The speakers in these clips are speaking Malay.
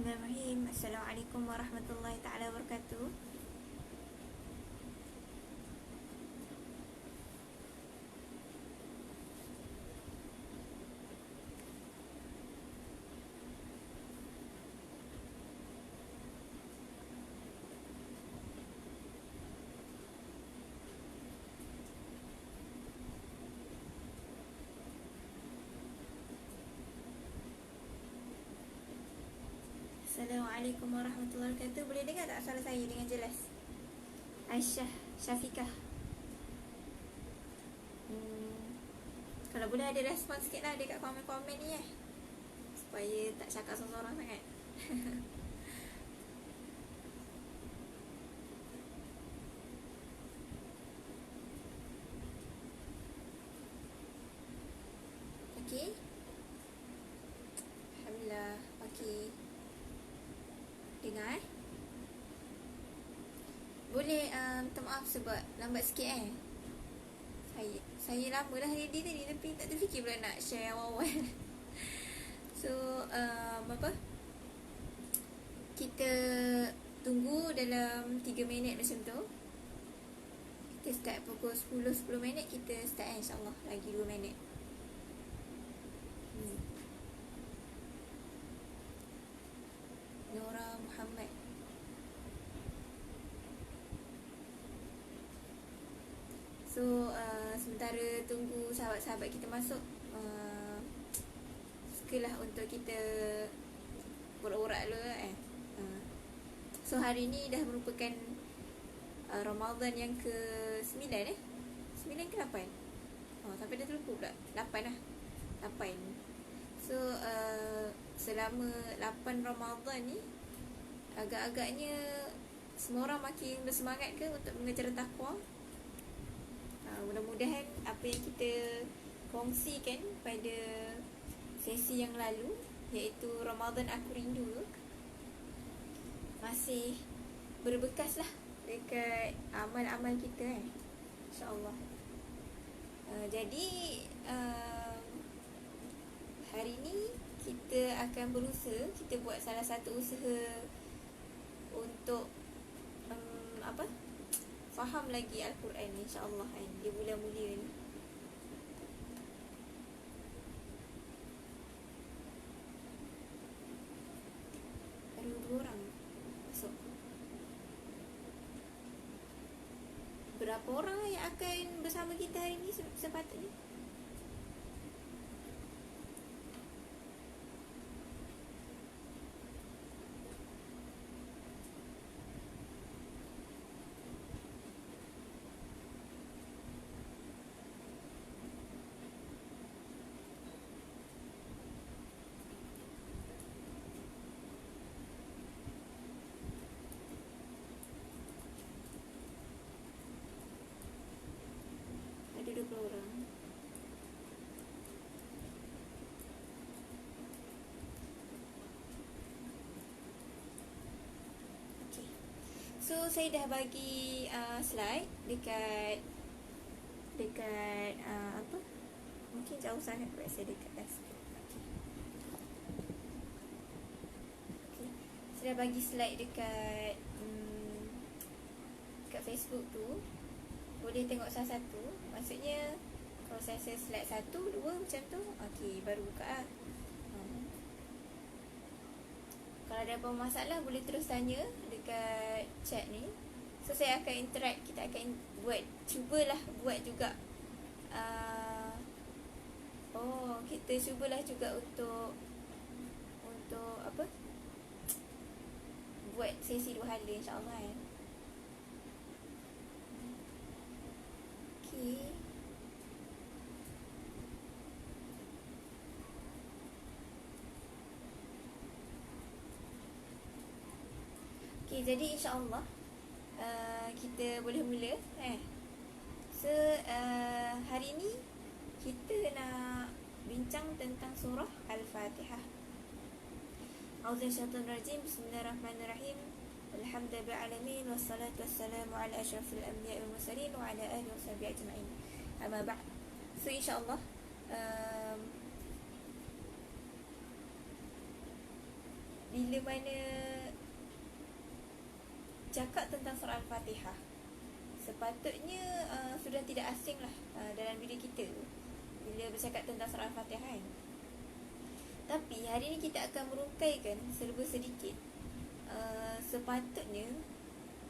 Bismillahirrahmanirrahim. Assalamualaikum warahmatullahi taala wabarakatuh. Assalamualaikum warahmatullahi wabarakatuh. Boleh dengar tak suara saya dengan jelas? Aisyah Syafiqah. Kalau boleh ada respon sikit lah dekat komen-komen ni supaya tak cakap seorang-seorang sangat. Okey. Alhamdulillah. Okey. Dengar Boleh minta maaf sebab lambat sikit Saya lama dah ready tadi tapi tak terfikir pula nak share awal-awal. So kita tunggu dalam 3 minit macam tu. Kita start pukul 10 minit kita start insyaAllah. Lagi 2 minit. Nora Muhammad. So sementara tunggu sahabat-sahabat kita masuk, sukalah untuk kita borak-borak dulu So hari ni dah merupakan Ramadan yang ke-9 9 ke 8? Sampai dah terlupa pula. 8 lah. 8. So selama 8 Ramadan ni agak-agaknya semua orang makin bersemangat ke untuk mengejar takwa. Mudah-mudahan apa yang kita kongsikan pada sesi yang lalu, iaitu Ramadan Aku Rindu, masih berbekas lah dekat amal-amal kita InsyaAllah. Jadi hari ni kita akan berusaha, kita buat salah satu usaha untuk faham lagi Al-Quran insyaAllah di bulan mulia ni. Baru 2 orang masuk. Berapa orang yang akan bersama kita hari ni sepatutnya? Ada 20 orang. Okay. So saya dah bagi slide dekat mungkin jauh sangat buat saya dekat dashboard. Okay. Saya dah bagi slide dekat Facebook tu. Boleh tengok salah satu. Maksudnya kalau saya slide 1, 2 macam tu. Okey, baru buka lah. Kalau ada apa masalah boleh terus tanya dekat chat ni. So saya akan interact. Kita akan cubalah buat juga kita cubalah juga untuk buat sesi 2 hala insyaAllah Okay, jadi insyaAllah kita boleh mula So hari ni kita nak bincang tentang surah Al-Fatihah. A'udzubillahi Bismillahirrahmanirrahim. Alhamdulillahi alamin wassalatu wassalamu ala asyrafil anbiya'i wal mursalin wa ala alihi washabihi ajma'in. Amma ba'd. So insyaAllah bila mana cakap tentang surah Al-Fatihah, sepatutnya sudah tidak asing lah dalam diri kita bila bercakap tentang surah Al-Fatihah kan. Tapi hari ni kita akan merungkaikan serba sedikit sepatutnya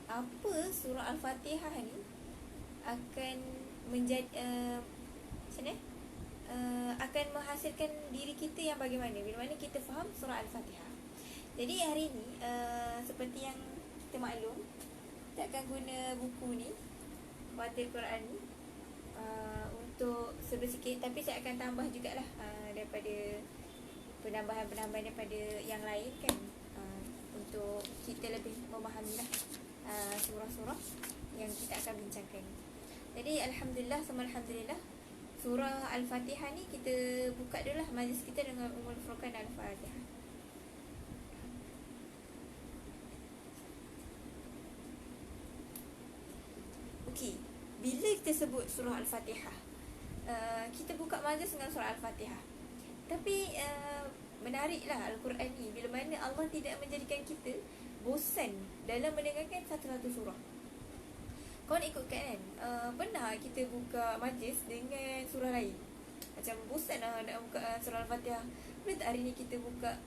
apa surah Al-Fatihah ni akan menjadi macam mana akan menghasilkan diri kita yang bagaimana bila mana kita faham surah Al-Fatihah. Jadi hari ni seperti yang kita maklum, kita akan guna buku ni, Fathil Quran ni, untuk serba sikit. Tapi saya akan tambah jugalah daripada penambahan-penambahan daripada yang lain kan, untuk kita lebih memahamilah surah-surah yang kita akan bincangkan. Jadi alhamdulillah, semua alhamdulillah, surah Al-Fatihah ni kita buka dulu lah majlis kita dengan Ummul Furqan Al-Fatihah. Okey, bila kita sebut surah Al-Fatihah, kita buka majlis dengan surah Al-Fatihah. Tapi menariklah Al-Quran ni bila mana Allah tidak menjadikan kita bosan dalam mendengarkan satu-satu surah. Kau nak ikutkan kan, pernah kita buka majlis dengan surah lain, macam bosan lah nak buka surah Al-Fatihah. Boleh tak hari ni kita buka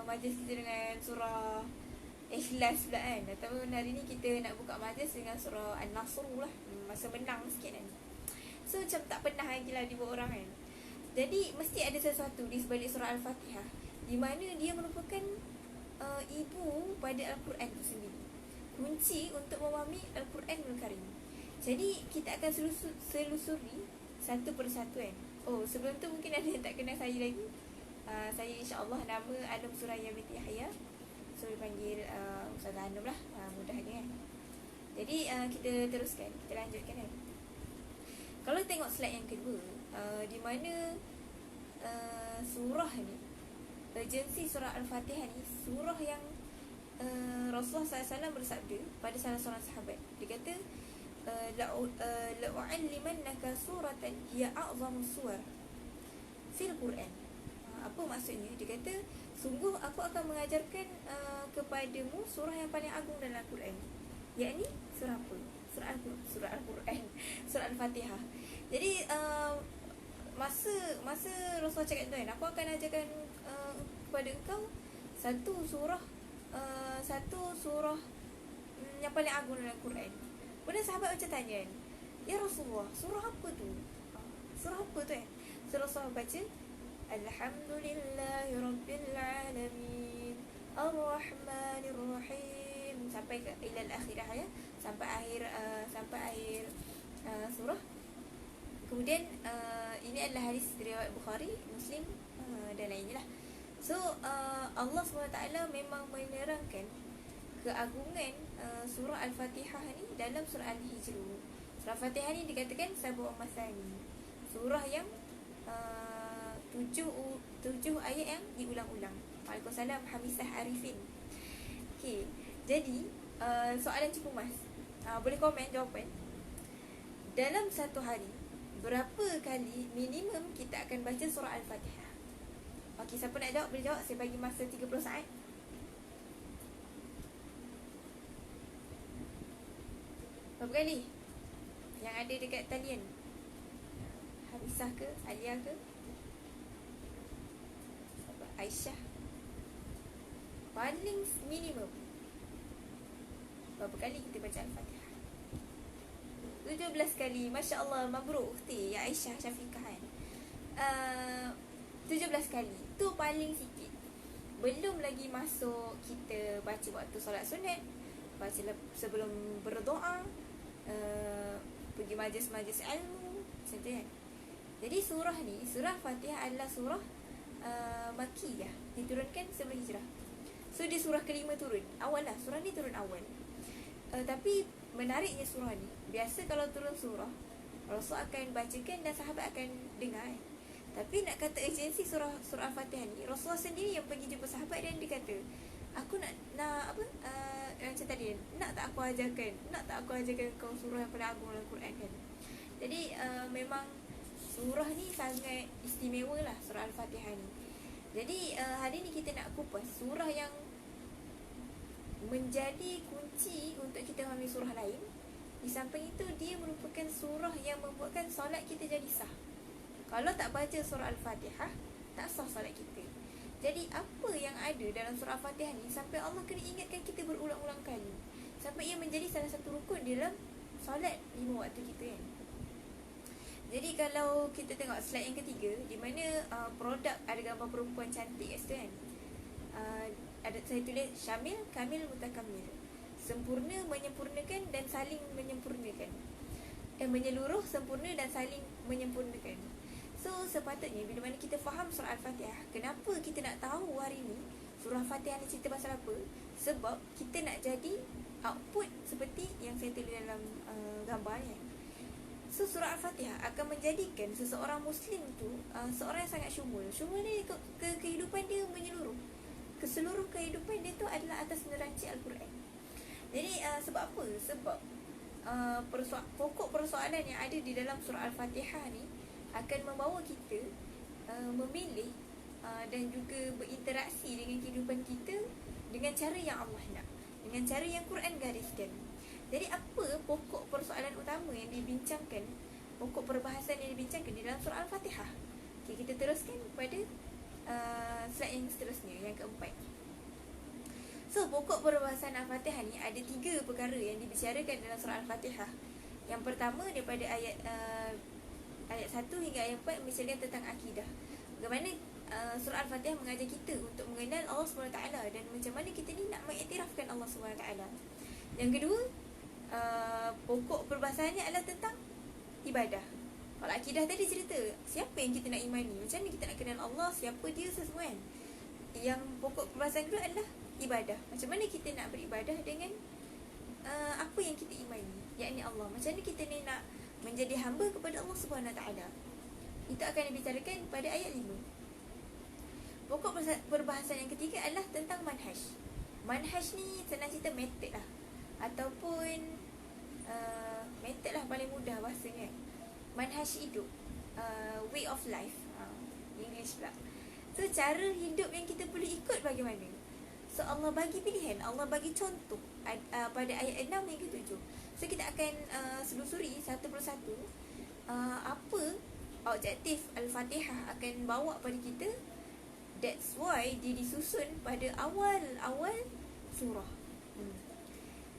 majlis kita dengan surah Ikhlas pula kan, ataupun hari ni kita nak buka majlis dengan surah An-Nasr lah, masa menang sikit kan. So macam tak pernah lagi lah dibuat orang kan. Jadi mesti ada sesuatu di sebalik surah Al-Fatihah di mana dia merupakan ibu pada Al-Quran itu sendiri, kunci untuk memahami Al-Quranul Karim. Jadi kita akan selusuri satu persatu kan. Oh, sebelum tu mungkin ada yang tak kenal saya lagi. Saya insya-Allah nama Anum Suraya binti Yahya. So dipanggil Ustazah Anum lah, mudahnya kan. Jadi kita teruskan, kita lanjutkan kan. Kalau tengok slide yang kedua, di mana surah ni, urgensi surah Al-Fatihah ni, surah yang Rasulullah SAW bersabda pada salah seorang sahabat. Dia kata, la'u'allimannaka suratan hiya a'zamu suwar fil Quran. Apa maksudnya? Dia kata, sungguh aku akan mengajarkan kepadamu surah yang paling agung dalam Al-Quran, yakni surah apa? Surah Al-Quran, surah Al-Fatihah. Jadi masa Rasulullah cakap tu kan, aku akan ajarkan kepada engkau satu surah yang paling agung dalam Al-Quran. Kemudian sahabat macam tanya kan, ya Rasulullah, surah apa tu? Surah apa tu kan? So Rasulullah baca, Alhamdulillahi Rabbil Alamin Ar-Rahmanir Rahim sampai ke ilal akhirah ya, sampai akhir surah. Kemudian ini adalah hadis riwayat Bukhari, Muslim dan lainnya lah. So Allah SWT memang menerangkan keagungan surah Al-Fatihah ni dalam surah Al-Hijr. Surah Al-Fatihah ni dikatakan Sab'u Masani, surah yang 7 ayat yang diulang-ulang. Waalaikumsalam Hamisah Arifin. Okay, jadi soalan Cikgu Mas, boleh komen jawapan. Dalam satu hari, berapa kali minimum kita akan baca surah Al-Fatihah? Okey, siapa nak jawab boleh jawab. Saya bagi masa 30 saat. Berapa kali? Yang ada dekat talian. Hamisah ke? Alia ke? Aisyah. Paling minimum berapa kali kita baca Al-Fatihah? 17 kali. Masya Allah, mabruk ukhti ya Aisyah Syafiqah kan. 17 kali. Tu paling sikit. Belum lagi masuk kita baca waktu solat sunat, baca sebelum berdoa, pergi majlis-majlis ilmu, macam tu kan. Jadi surah ni, surah Fatihah adalah surah Makkiyah, diturunkan sebelum hijrah. So dia surah kelima turun. Awal lah, surah ni turun awal. Tapi menariknya surah ni, biasa kalau turun surah, Rasul akan bacakan dan sahabat akan dengar kan. Tapi nak kata urgensi surah Al-Fatihah ni, Rasulullah sendiri yang pergi jumpa sahabat dan dia kata, aku nak apa, macam tadi, nak tak aku ajarkan kau surah yang paling agung dalam Quran kan. Jadi memang surah ni sangat istimewa lah, surah Al-Fatihah ni. Jadi hari ni kita nak kupas surah yang menjadi kunci untuk kita memahami surah lain. Di samping itu, dia merupakan surah yang membuatkan solat kita jadi sah. Kalau tak baca surah Al-Fatihah, tak sah solat kita. Jadi apa yang ada dalam surah Al-Fatihah ni sampai Allah kena ingatkan kita berulang-ulang kali, sampai ia menjadi salah satu rukun dalam solat 5 waktu kita kan. Jadi kalau kita tengok slide yang ketiga, di mana produk ada gambar perempuan cantik kat situ kan. Ada saya tulis syamil, kamil, mutakamil. Sempurna, menyempurnakan dan saling menyempurnakan. Menyeluruh, sempurna dan saling menyempurnakan. So sepatutnya bila mana kita faham surah Al-Fatihah, kenapa kita nak tahu hari ni surah Al-Fatihah ni cerita pasal apa? Sebab kita nak jadi output seperti yang saya tulis dalam gambar ni. So surah Al-Fatihah akan menjadikan seseorang Muslim tu seorang yang sangat syumul. Syumul ni ke kehidupan dia menyeluruh. Keseluruh kehidupan dia tu adalah atas neraca Al-Quran. Jadi sebab apa? Sebab pokok persoalan yang ada di dalam surah Al-Fatihah ni akan membawa kita memilih dan juga berinteraksi dengan kehidupan kita dengan cara yang Allah nak, dengan cara yang Quran gariskan. Jadi apa pokok persoalan utama yang dibincangkan, pokok perbahasan yang dibincangkan di dalam surah Al-Fatihah? Okay, kita teruskan pada slide yang seterusnya, yang keempat. So pokok perbahasan Al-Fatihah ni ada 3 perkara yang dibicarakan dalam surah Al-Fatihah. Yang pertama daripada ayat 1 hingga ayat 4 membicarakan tentang akidah. Bagaimana surah Al-Fatihah mengajar kita untuk mengenal Allah SWT dan macam mana kita ni nak mengiktirafkan Allah SWT. Yang kedua, pokok perbahasannya adalah tentang ibadah. Kalau akidah tadi cerita siapa yang kita nak imani, macam mana kita nak kenal Allah, siapa dia semua kan. Yang pokok perbahasan kedua adalah ibadah. Macam mana kita nak beribadah dengan apa yang kita imani, yakni Allah. Macam mana kita ni nak menjadi hamba kepada Allah SWT. Itu akan dibicarakan pada ayat 5. Pokok perbahasan yang ketiga adalah tentang manhaj. Manhaj ni senang cerita method lah, ataupun method lah paling mudah bahasanya. Manhaj hidup, way of life, English pula. So cara hidup yang kita boleh ikut bagaimana. So Allah bagi pilihan, Allah bagi contoh pada ayat 6 hingga 7. So kita akan selusuri satu persatu apa objektif Al-Fatihah akan bawa pada kita. That's why dia disusun pada awal surah.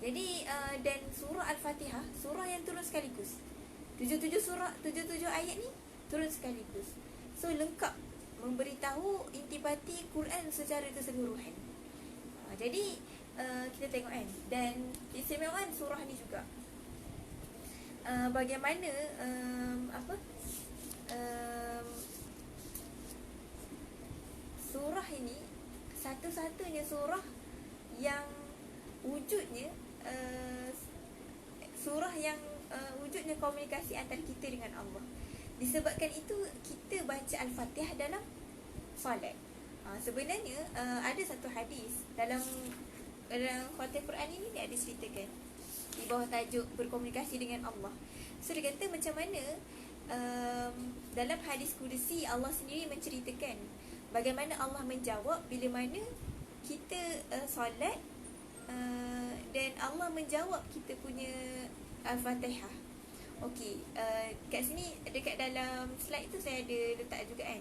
Jadi dan surah Al-Fatihah, surah yang turun sekaligus. 77 ayat ni turun sekaligus. So lengkap memberitahu intipati Quran secara keseluruhan. Jadi kita tengok kan. Dan keistimewaan surah ni juga bagaimana surah ini satu-satunya surah yang wujudnya surah yang wujudnya komunikasi antara kita dengan Allah. Disebabkan itu kita baca Al-Fatihah dalam solat. Sebenarnya ada satu hadis dalam khatam Quran ini dia ada ceritakan di bawah tajuk berkomunikasi dengan Allah. So dia kata macam mana dalam hadis kudusi Allah sendiri menceritakan bagaimana Allah menjawab bila mana kita solat, dan Allah menjawab kita punya Al-Fatihah. Okey, kat sini dekat dalam slide tu saya ada letak juga kan,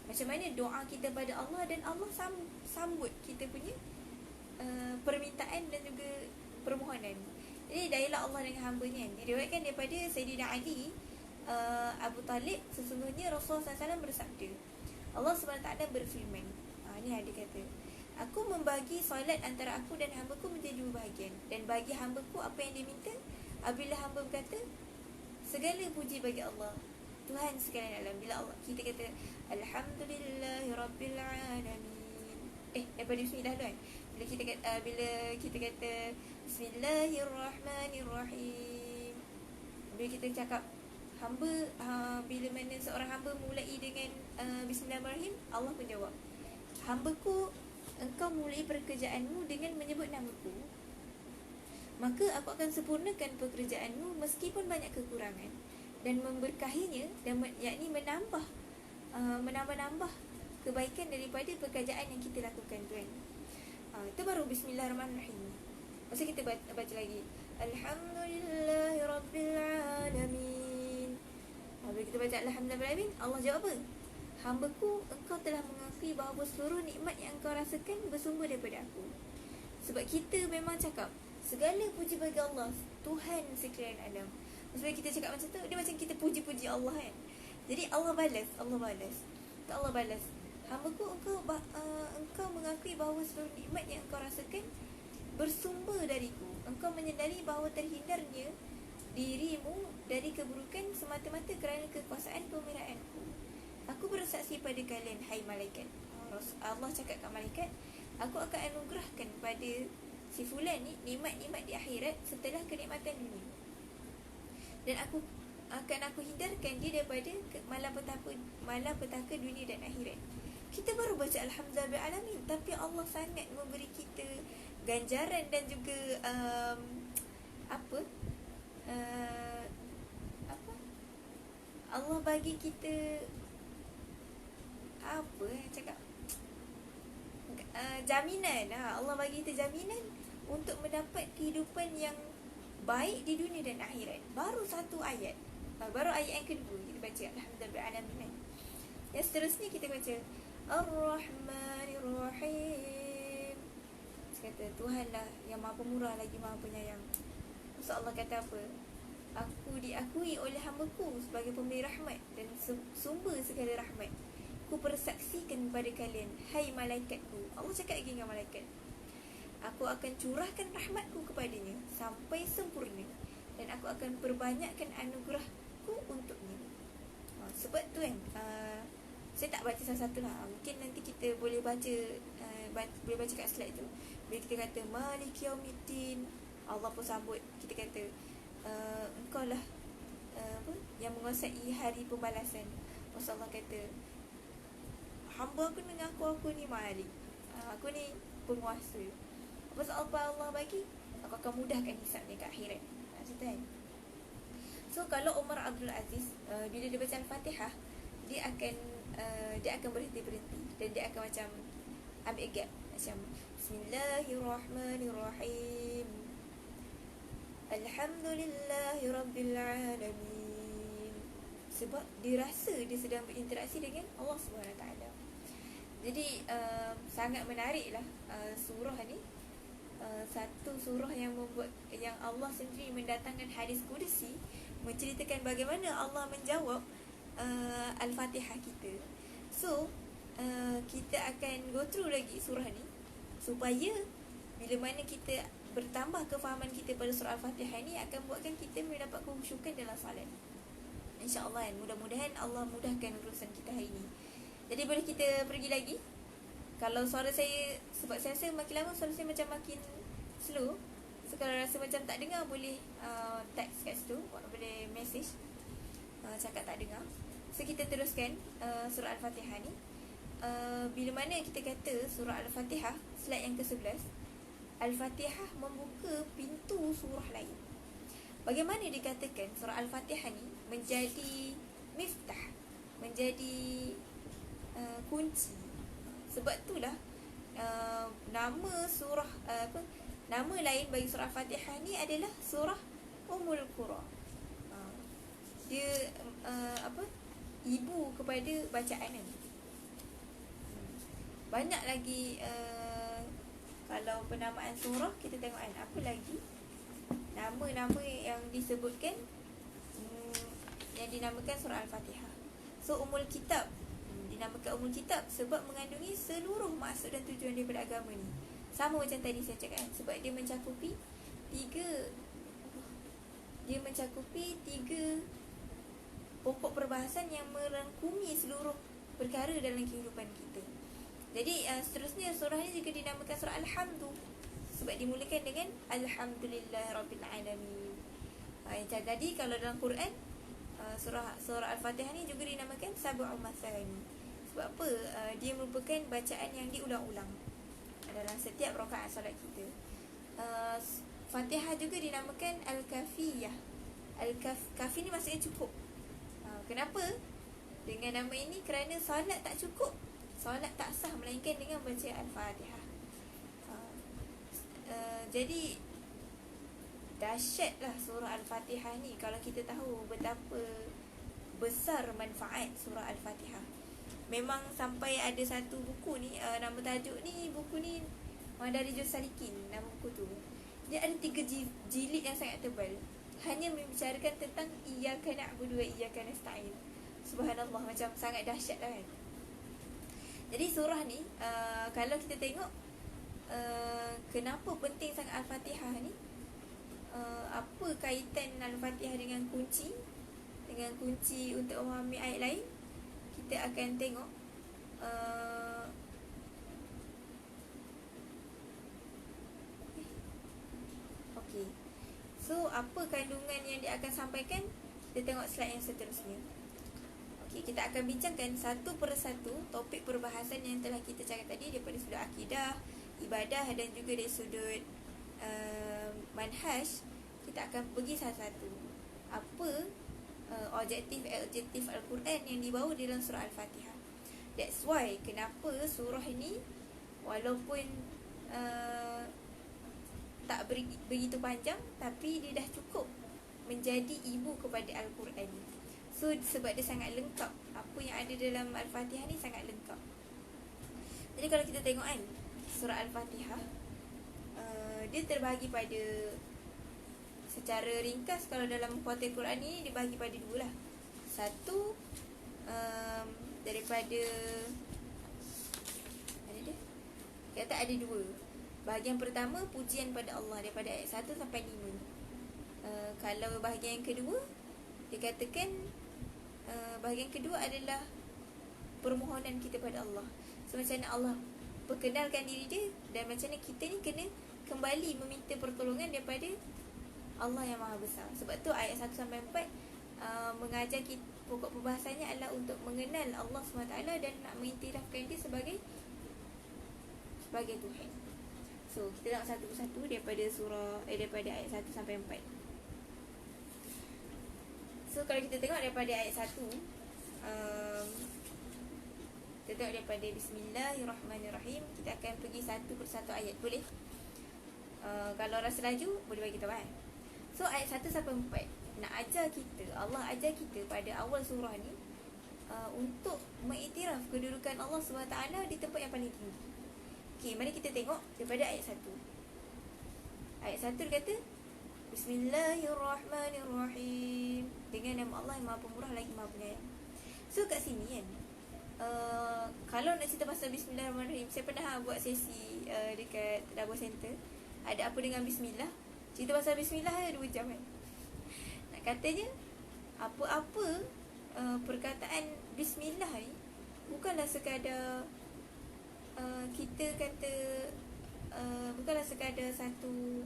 macam mana doa kita pada Allah dan Allah sambut kita punya permintaan dan juga permohonan. Jadi dialog Allah dengan hamba-Nya kan. Diriwayatkan daripada Sayyidina Ali Abu Talib, sesungguhnya Rasulullah SAW bersabda, Allah SWT berfirman, ni ada kata, aku membagi solat antara aku dan hamba-Ku menjadi 2 bahagian, dan bagi hamba-Ku apa yang dia minta. Apabila hamba berkata, segala puji bagi Allah, Tuhan sekalian alam. Bila Allah kita kata Alhamdulillahirabbil alamin, daripada bismillah dulu kan. Bila kita kata Bismillahirrahmanirrahim, bila kita cakap hamba, bila mana seorang hamba mulai dengan Bismillahirrahmanirrahim, Allah pun jawab, hamba-Ku, engkau mulai pekerjaanmu dengan menyebut nama-Ku, maka aku akan sempurnakan pekerjaanmu meskipun banyak kekurangan, dan memberkahinya, dan yakni menambah kebaikan daripada pekerjaan yang kita lakukan tu kan. Itu baru Bismillahirrahmanirrahim. Masa kita baca lagi Alhamdulillahirabbilalamin. Bila kita baca Alhamdulillahirabbilalamin, Allah jawab apa? Hamba-Ku, engkau telah mengakui bahawa seluruh nikmat yang engkau rasakan bersumber daripada aku. Sebab kita memang cakap segala puji bagi Allah, Tuhan sekalian alam. Sebab kita cakap macam tu, dia macam kita puji-puji Allah kan. Jadi Allah balas. Allah balas, hamba-Ku, engkau mengakui bahawa seluruh nikmat yang engkau rasakan bersumber dariku. Engkau menyedari bahawa terhindarnya dirimu dari keburukan semata-mata kerana kekuasaan pemeliharanku. Aku bersaksi pada kalian, hai malaikat. Allah cakap kat malaikat, aku akan anugerahkan pada si fulan ni nikmat-nikmat di akhirat setelah kenikmatan dunia. Dan aku hindarkan dia daripada malapetaka dunia dan akhirat. Kita baru baca Alhamdulillahirabbilalamin, tapi Allah sangat memberi kita ganjaran dan juga Allah bagi kita jaminan. Allah bagi kita jaminan untuk mendapat kehidupan yang baik di dunia dan akhirat. Baru satu ayat, baru ayat yang kedua kita baca Alhamdulillahirabbilalamin. Yang seterusnya kita baca Ar-Rahmanir-Rahim. Kata Tuhanlah yang maha pemurah lagi maha penyayang. Maksud Allah kata apa? Aku diakui oleh hamba-Ku sebagai pemberi rahmat dan sumber segala rahmat. Ku persaksikan kepada kalian, hai malaikat-Ku. Allah cakap lagi dengan malaikat, aku akan curahkan rahmat-Ku kepadanya sampai sempurna, dan aku akan perbanyakkan anugerah-Ku untuknya. Sebab tu kan, saya tak baca satu-satu lah. Mungkin nanti kita boleh baca kat slide tu. Bila kita kata Maliki Yaumiddin, Allah pun sambut. Kita kata engkau lah yang menguasai hari pembalasan. Allah kata hamba aku mengaku aku ni Malik, aku ni penguasa. Apa Allah bagi, aku akan mudahkan hisabnya kat akhirat. Macam tu kan. So kalau Umar Abdul Aziz bila dia baca Al-Fatihah, dia akan berhenti dan dia akan macam ambil gap, macam Bismillahirrahmanirrahim, Alhamdulillahirabbilalamin. Sebab dia rasa dia sedang berinteraksi dengan Allah SWT. Jadi sangat menariklah surah ni. Satu surah yang Allah sendiri mendatangkan hadis Qudsi menceritakan bagaimana Allah menjawab Al-Fatihah kita. So kita akan go through lagi surah ni supaya bila mana kita bertambah kefahaman kita pada surah Al-Fatihah ni akan buatkan kita mendapat kekhusyukan dalam salat. InsyaAllah kan, mudah-mudahan Allah mudahkan urusan kita hari ni. Jadi boleh kita pergi lagi. Kalau suara saya, sebab saya rasa makin lama suara saya macam makin slow, so kalau rasa macam tak dengar, boleh text kat situ, boleh message cakap tak dengar. So kita teruskan surah Al-Fatihah ni. Bila mana kita kata surah Al-Fatihah, slide yang ke-11, Al-Fatihah membuka pintu surah lain. Bagaimana dikatakan surah Al-Fatihah ni menjadi miftah, menjadi kunci? Sebab itulah nama surah nama lain bagi surah Al-Fatihah ni adalah surah Ummul Qura. Dia ibu kepada bacaan ni. Banyak lagi kalau penamaan surah kita tengok kan, apa lagi nama-nama yang disebutkan yang dinamakan surah Al-Fatihah. So Ummul Kitab dinamakan Ummul Kitab sebab mengandungi seluruh maksud dan tujuan daripada agama ni. Sama macam tadi saya cakap kan, sebab dia mencakupi tiga pokok perbahasan yang merangkumi seluruh perkara dalam kehidupan kita. Jadi seterusnya surah ni juga dinamakan surah Alhamdu sebab dimulakan dengan Alhamdulillahirabbilalamin. Macam tadi kalau dalam Quran surah Al-Fatihah ni juga dinamakan Sab'ul Mathani. Sebab apa? Dia merupakan bacaan yang diulang-ulang dalam setiap rakaat solat kita. Fatihah juga dinamakan Al-Kafiyah. Kafi ni maksudnya cukup. Kenapa dengan nama ini? Kerana solat tak cukup, solat tak sah melainkan dengan baca Al-Fatihah. Jadi dahsyatlah surah Al-Fatihah ni kalau kita tahu betapa besar manfaat surah Al-Fatihah. Memang sampai ada satu buku ni, nama tajuk ni, buku ni Madarijus Salikin, nama buku tu. Dia ada 3 jilid yang sangat tebal, hanya membicarakan tentang iyyaka na'budu wa iyyaka nasta'in. Subhanallah, macam sangat dahsyat lah kan. Jadi surah ni, kalau kita tengok kenapa penting sangat Al-Fatihah ni, apa kaitan Al-Fatihah dengan kunci untuk memahami ayat lain, kita akan tengok. Okey. So, apa kandungan yang dia akan sampaikan? Kita tengok slide yang seterusnya. Okey, kita akan bincangkan satu persatu topik perbahasan yang telah kita cakap tadi daripada sudut akidah, ibadah dan juga dari sudut manhaj. Kita akan pergi satu-satu. Apa objektif Al-Quran yang dibawa dalam surah Al-Fatihah. That's why kenapa surah ini walaupun tak begitu panjang, tapi dia dah cukup menjadi ibu kepada Al-Quran. So sebab dia sangat lengkap, apa yang ada dalam Al-Fatihah ni sangat lengkap. Jadi kalau kita tengok kan surah Al-Fatihah, dia terbahagi pada, secara ringkas kalau dalam kuartil Quran ni dibahagi pada 2 lah. Satu, daripada ada dia kata ada 2. Bahagian pertama pujian pada Allah daripada ayat 1 sampai 5. Kalau bahagian yang kedua, dikatakan bahagian kedua adalah permohonan kita pada Allah. So macam mana Allah perkenalkan diri dia, dan macam mana kita ni kena kembali meminta pertolongan daripada Allah yang Maha Besar. Sebab tu ayat 1 sampai 4 mengajar kita, pokok perbahasannya adalah untuk mengenal Allah SWT dan nak mengiktirafkan dia sebagai Tuhan. So kita tengok satu persatu daripada daripada ayat 1 sampai 4. So kalau kita tengok daripada ayat 1, kita tengok daripada Bismillahirrahmanirrahim. Kita akan pergi satu persatu ayat, boleh? Kalau rasa laju, boleh bagi tahu kan. So ayat 1 sampai 4 nak ajar kita, Allah ajar kita pada awal surah ni untuk mengiktiraf kedudukan Allah SWT di tempat yang paling tinggi. Okey, mari kita tengok daripada ayat 1. Ayat 1 dia kata Bismillahirrahmanirrahim, dengan nama Allah yang Maha Pemurah lagi Maha Penyayang. So kat sini kan, kalau nak cerita pasal Bismillahirrahmanirrahim, saya pernah buat sesi dekat Double Center. Ada apa dengan Bismillah? Cerita pasal Bismillah 2 jam kan. Nak katanya, apa-apa perkataan Bismillah ni bukanlah sekadar kita kata, bukanlah sekadar satu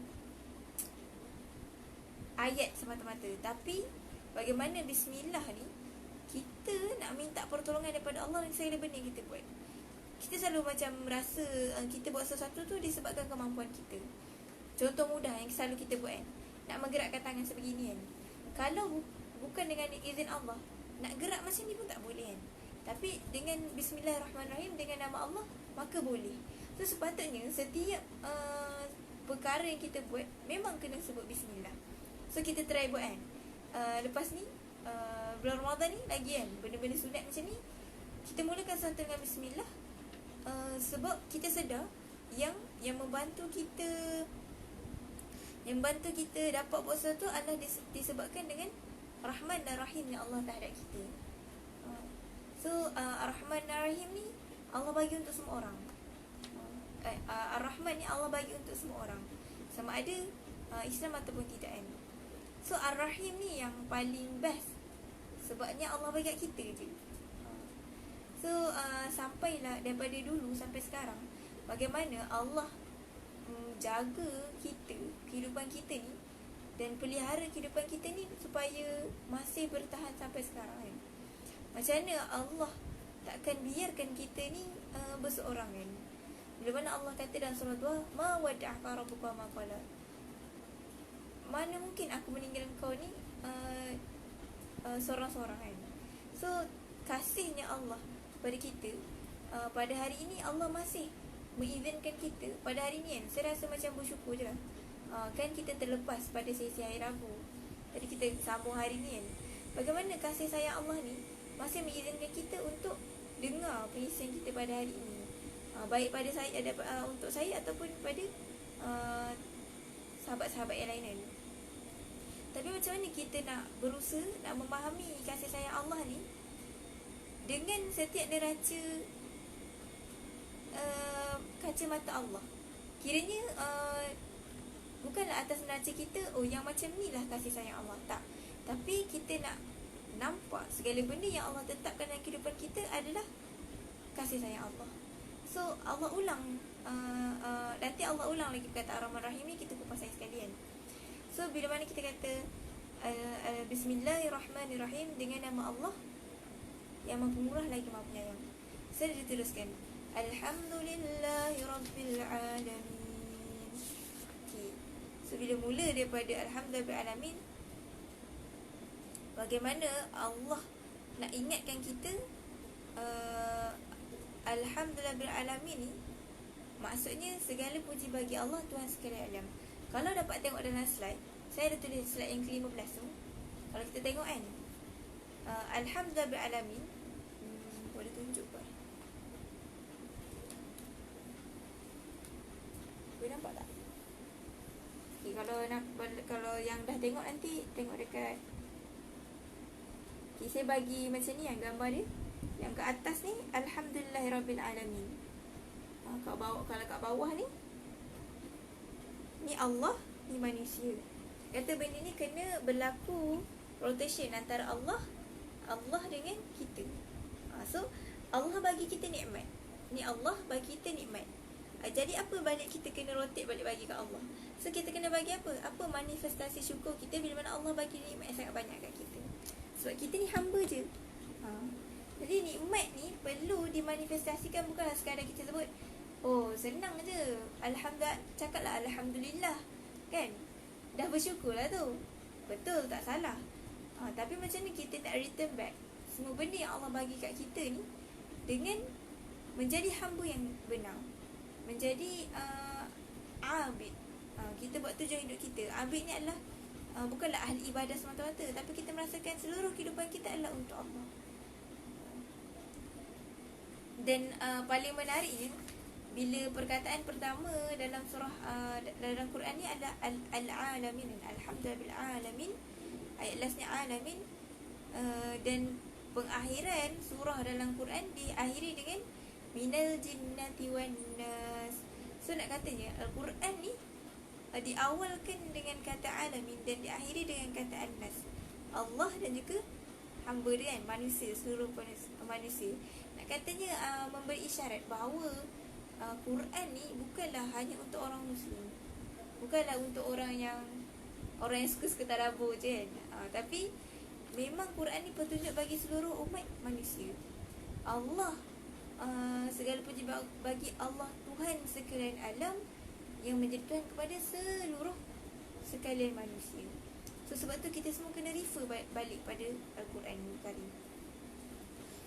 ayat semata-mata, tapi bagaimana Bismillah ni kita nak minta pertolongan daripada Allah dengan segala benda yang kita buat. Kita selalu macam rasa kita buat sesuatu tu disebabkan kemampuan kita. Contoh mudah yang selalu kita buat kan, nak menggerakkan tangan sebegini kan. Kalau bukan dengan izin Allah, nak gerak macam ni pun tak boleh kan. Tapi dengan Bismillahirrahmanirrahim, dengan nama Allah, maka boleh. So sepatutnya setiap perkara yang kita buat memang kena sebut Bismillah. So kita try buat kan. Lepas ni bulan Ramadan ni lagi kan, benda-benda sunat macam ni kita mulakan sesuatu dengan Bismillah. Sebab kita sedar yang membantu kita dapat buat sesuatu adalah disebabkan dengan Rahman dan Rahim yang Allah terhadap kita. So Ar-Rahman dan Rahim ni Allah bagi untuk semua orang. Ar-Rahman ni Allah bagi untuk semua orang, sama ada Islam ataupun tidak kan. So Ar-Rahim ni yang paling best, sebabnya Allah bagi kat kita je. So sampailah daripada dulu sampai sekarang, bagaimana Allah jaga kita, kehidupan kita ni, dan pelihara kehidupan kita ni supaya masih bertahan sampai sekarang kan. Macam mana Allah takkan biarkan kita ni berseorang kan. Bila mana Allah kata dalam surah 2, ma wada'aka rabbuka ma qala, mana mungkin aku meninggalkan kau ni seorang-seorang kan. So kasihnya Allah pada kita, pada hari ini Allah masih mengizinkan kita pada hari ni kan. Saya rasa macam bersyukur je lah. Kan kita terlepas pada sesi hari Rabu. Jadi kita sambung hari ni kan. Bagaimana kasih sayang Allah ni masih mengizinkan kita untuk dengar perisian kita pada hari ini, baik pada saya untuk saya ataupun pada sahabat-sahabat yang lain kan. Tapi macam mana kita nak berusaha nak memahami kasih sayang Allah ni dengan setiap neraca kacamata Allah. Kiranya bukanlah atas neraca kita, oh yang macam ni lah kasih sayang Allah. Tak. Tapi kita nak nampak segala benda yang Allah tetapkan dalam kehidupan kita adalah kasih sayang Allah. So Allah ulang, nanti Allah ulang lagi perkataan Ar-Rahman Rahim ni, kita kupas sekalian. So bila mana kita kata Bismillahirrahmanirrahim, dengan nama Allah yang Maha Pemurah lagi Maha Penyayang. Saya diteruskan Alhamdulillahirabbil alamin. Okay. So bila mula daripada Alhamdulillahirabbil alamin, bagaimana Allah nak ingatkan kita Alhamdulillahirabbil alamin ni, maksudnya segala puji bagi Allah, Tuhan sekalian alam. Kalau dapat tengok dalam slide, saya ada tulis slide yang ke-15 tu. Kalau kita tengok kan, Alhamdulillahirabbil alamin, boleh tunjuk tak? Boleh nampak tak? Okay, kalau yang dah tengok nanti tengok dekat. Okay, saya bagi macam ni yang gambar dia. Yang ke atas ni Alhamdulillahirabbil alamin. Kalau kat bawah ni Allah, ni manusia. Kata benda ni kena berlaku rotation antara Allah dengan kita. So Allah bagi kita nikmat, ni Allah bagi kita nikmat. Jadi apa balik kita kena rotate balik bagi kat Allah. So kita kena bagi apa manifestasi syukur kita bila mana Allah bagi nikmat yang sangat banyak kat kita. Sebab kita ni hamba je. Jadi nikmat ni perlu dimanifestasikan, bukanlah sekadar kita sebut, oh senang je, Alhamdulillah, cakaplah Alhamdulillah, kan? Dah bersyukurlah tu. Betul, tak salah. Tapi macam ni kita nak return back semua benda yang Allah bagi kat kita ni dengan menjadi hamba yang benar, menjadi abid. Kita buat tujuan hidup kita. Abid ni adalah bukanlah ahli ibadah semata-mata, tapi kita merasakan seluruh kehidupan kita adalah untuk Allah. Dan paling menariknya, bila perkataan pertama dalam surah dalam Quran ni adalah al-alamin, alhamdulillah alamin, ayat lastnya alamin, dan pengakhiran surah dalam Quran diakhiri dengan minal jinnati wan nas. So nak katanya Al-Quran ni diawalkan dengan kata alamin dan diakhiri dengan kata an-nas, Allah dan juga hamba dia kan, manusia, seluruh manusia. Nak katanya memberi isyarat bahawa Quran ni bukanlah hanya untuk orang Muslim, bukanlah untuk orang yang suka tadabbur je kan. Tapi memang Quran ni petunjuk bagi seluruh umat manusia. Allah, segala puji bagi Allah, Tuhan sekalian alam, yang menjadi Tuhan kepada seluruh sekalian manusia. So sebab tu kita semua kena refer balik pada Al-Quran Karim.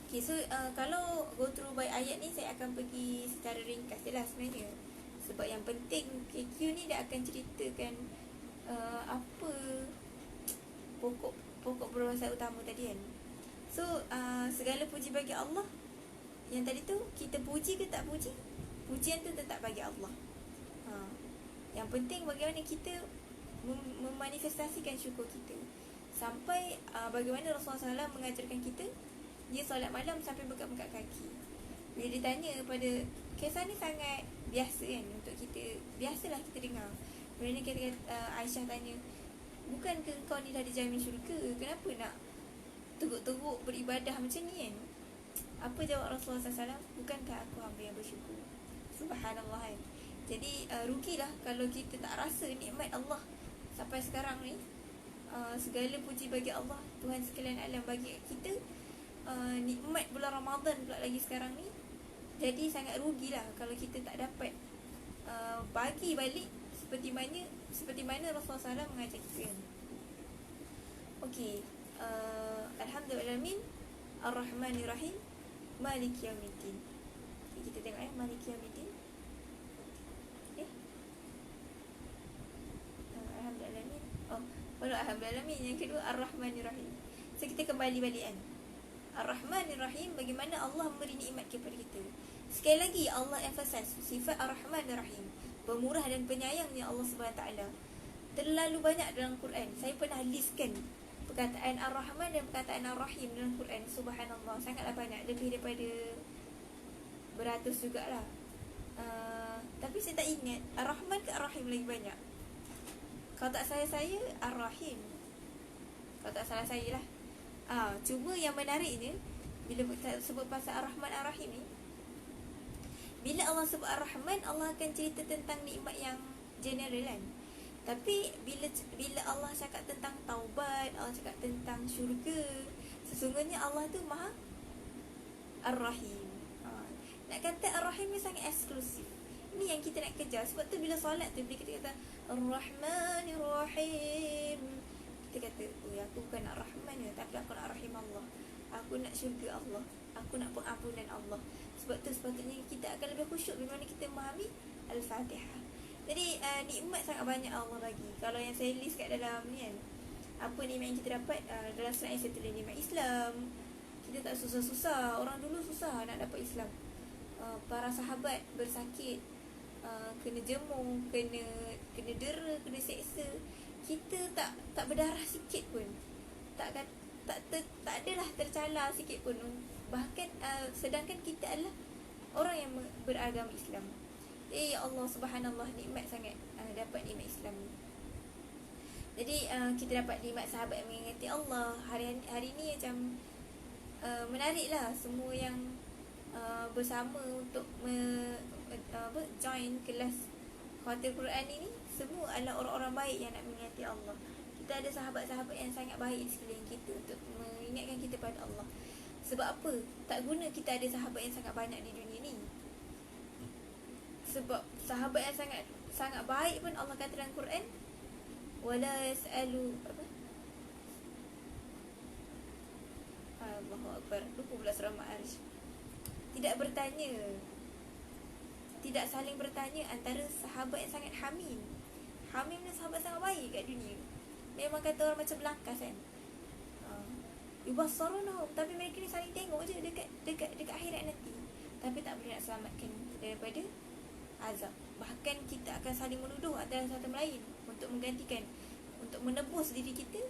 Okay, so kalau go through by ayat ni, saya akan pergi secara ringkas je lah sebenarnya. Sebab yang penting KQ ni dia akan ceritakan apa pokok perbahasan utama tadi kan. So segala puji bagi Allah. Yang tadi tu, kita puji ke tak puji, pujian tu tetap bagi Allah. Yang penting bagaimana kita memanifestasikan syukur kita. Sampai bagaimana Rasulullah SAW mengajarkan kita, dia solat malam sampai bengkak-bengkak kaki. Bila ditanya pada, kisah ni sangat biasa kan untuk kita, biasalah kita dengar. Bila ni Aisyah tanya, bukankah kau ni dah dijamin syurga, kenapa nak teruk-teruk beribadah macam ni kan? Apa jawab Rasulullah SAW? Bukankah aku hamba yang bersyukur? Subhanallah kan. Jadi rugilah kalau kita tak rasa nikmat Allah sampai sekarang ni. Segala puji bagi Allah, Tuhan sekalian alam bagi kita nikmat bulan Ramadan pula lagi sekarang ni. Jadi sangat rugilah kalau kita tak dapat bagi balik seperti mana Rasulullah SAW mengajar kita. Okey, Alhamdulillahirabbil Ar-Rahmanirrahim, Maliki Yaumiddin. Kita tengok Maliki Yaumiddin. Alhamdulillah. Yang kedua Ar-Rahmanir-Rahim. So kita kembali balik kan, Ar-Rahmanir-Rahim, bagaimana Allah memberi nikmat kepada kita. Sekali lagi Allah emphasize sifat Ar-Rahmanir-Rahim, pemurah dan penyayangnya Allah SWT terlalu banyak dalam Quran. Saya pernah listkan perkataan Ar-Rahman dan perkataan Ar-Rahim dalam Quran. Subhanallah, sangatlah banyak, lebih daripada beratus jugalah. Tapi saya tak ingat Ar-Rahman ke Ar-Rahim lagi banyak. Kalau tak salah saya Ar-Rahim, kalau tak salah saya lah. Cuma yang menariknya, bila sebut pasal Ar-Rahman Ar-Rahim ni, bila Allah sebut Ar-Rahman, Allah akan cerita tentang nikmat yang general kan. Tapi bila Allah cakap tentang taubat, Allah cakap tentang syurga, sesungguhnya Allah tu Maha Ar-Rahim. Nak kata Ar-Rahim ni sangat eksklusif. Ini yang kita nak kejar. Sebab tu bila solat tu, bila kita kata Ar-Rahmanir-Rahim, kita kata, aku bukan nak Rahman ya, tapi aku nak Rahim Allah. Aku nak syurga Allah, aku nak pengampunan Allah. Sebab tu sepatutnya kita akan lebih khusyuk bila mana kita memahami Al-Fatihah. Jadi nikmat sangat banyak Allah bagi. Kalau yang saya list kat dalam ni kan, apa nikmat yang kita dapat, dalam slide saya tulis nikmat Islam. Kita tak susah-susah. Orang dulu susah nak dapat Islam. Para sahabat bersakit, kena jemur, kena dera, kena seksa. Kita tak berdarah sikit pun. Tak adalah tercalar sikit pun. Bahkan sedangkan kita adalah orang yang beragama Islam. Ya Allah, subhanallah, nikmat sangat dapat nikmat Islam ni. Jadi kita dapat nikmat sahabat yang mengingati Allah. Hari ni macam menariklah semua yang bersama untuk join kelas khawatir Quran ini, semua adalah orang-orang baik yang nak mengingati Allah. Kita ada sahabat-sahabat yang sangat baik di sekeliling kita untuk mengingatkan kita pada Allah. Sebab apa? Tak guna kita ada sahabat yang sangat banyak di dunia ni. Sebab sahabat yang sangat baik pun Allah kata dalam Quran, wala yas'alu Allahu Akbar, lupa pula surah Ma'arij. Tidak saling bertanya antara sahabat yang sangat hamim. Hamim ni sahabat sangat baik kat dunia. Memang kata orang macam belangkas kan. Yubassarunahum, tapi mereka ni saling tengok je dekat akhirat nanti. Tapi tak boleh nak selamatkan daripada azab. Bahkan kita akan saling menuduh antara satu lain untuk menggantikan, untuk menebus diri kita,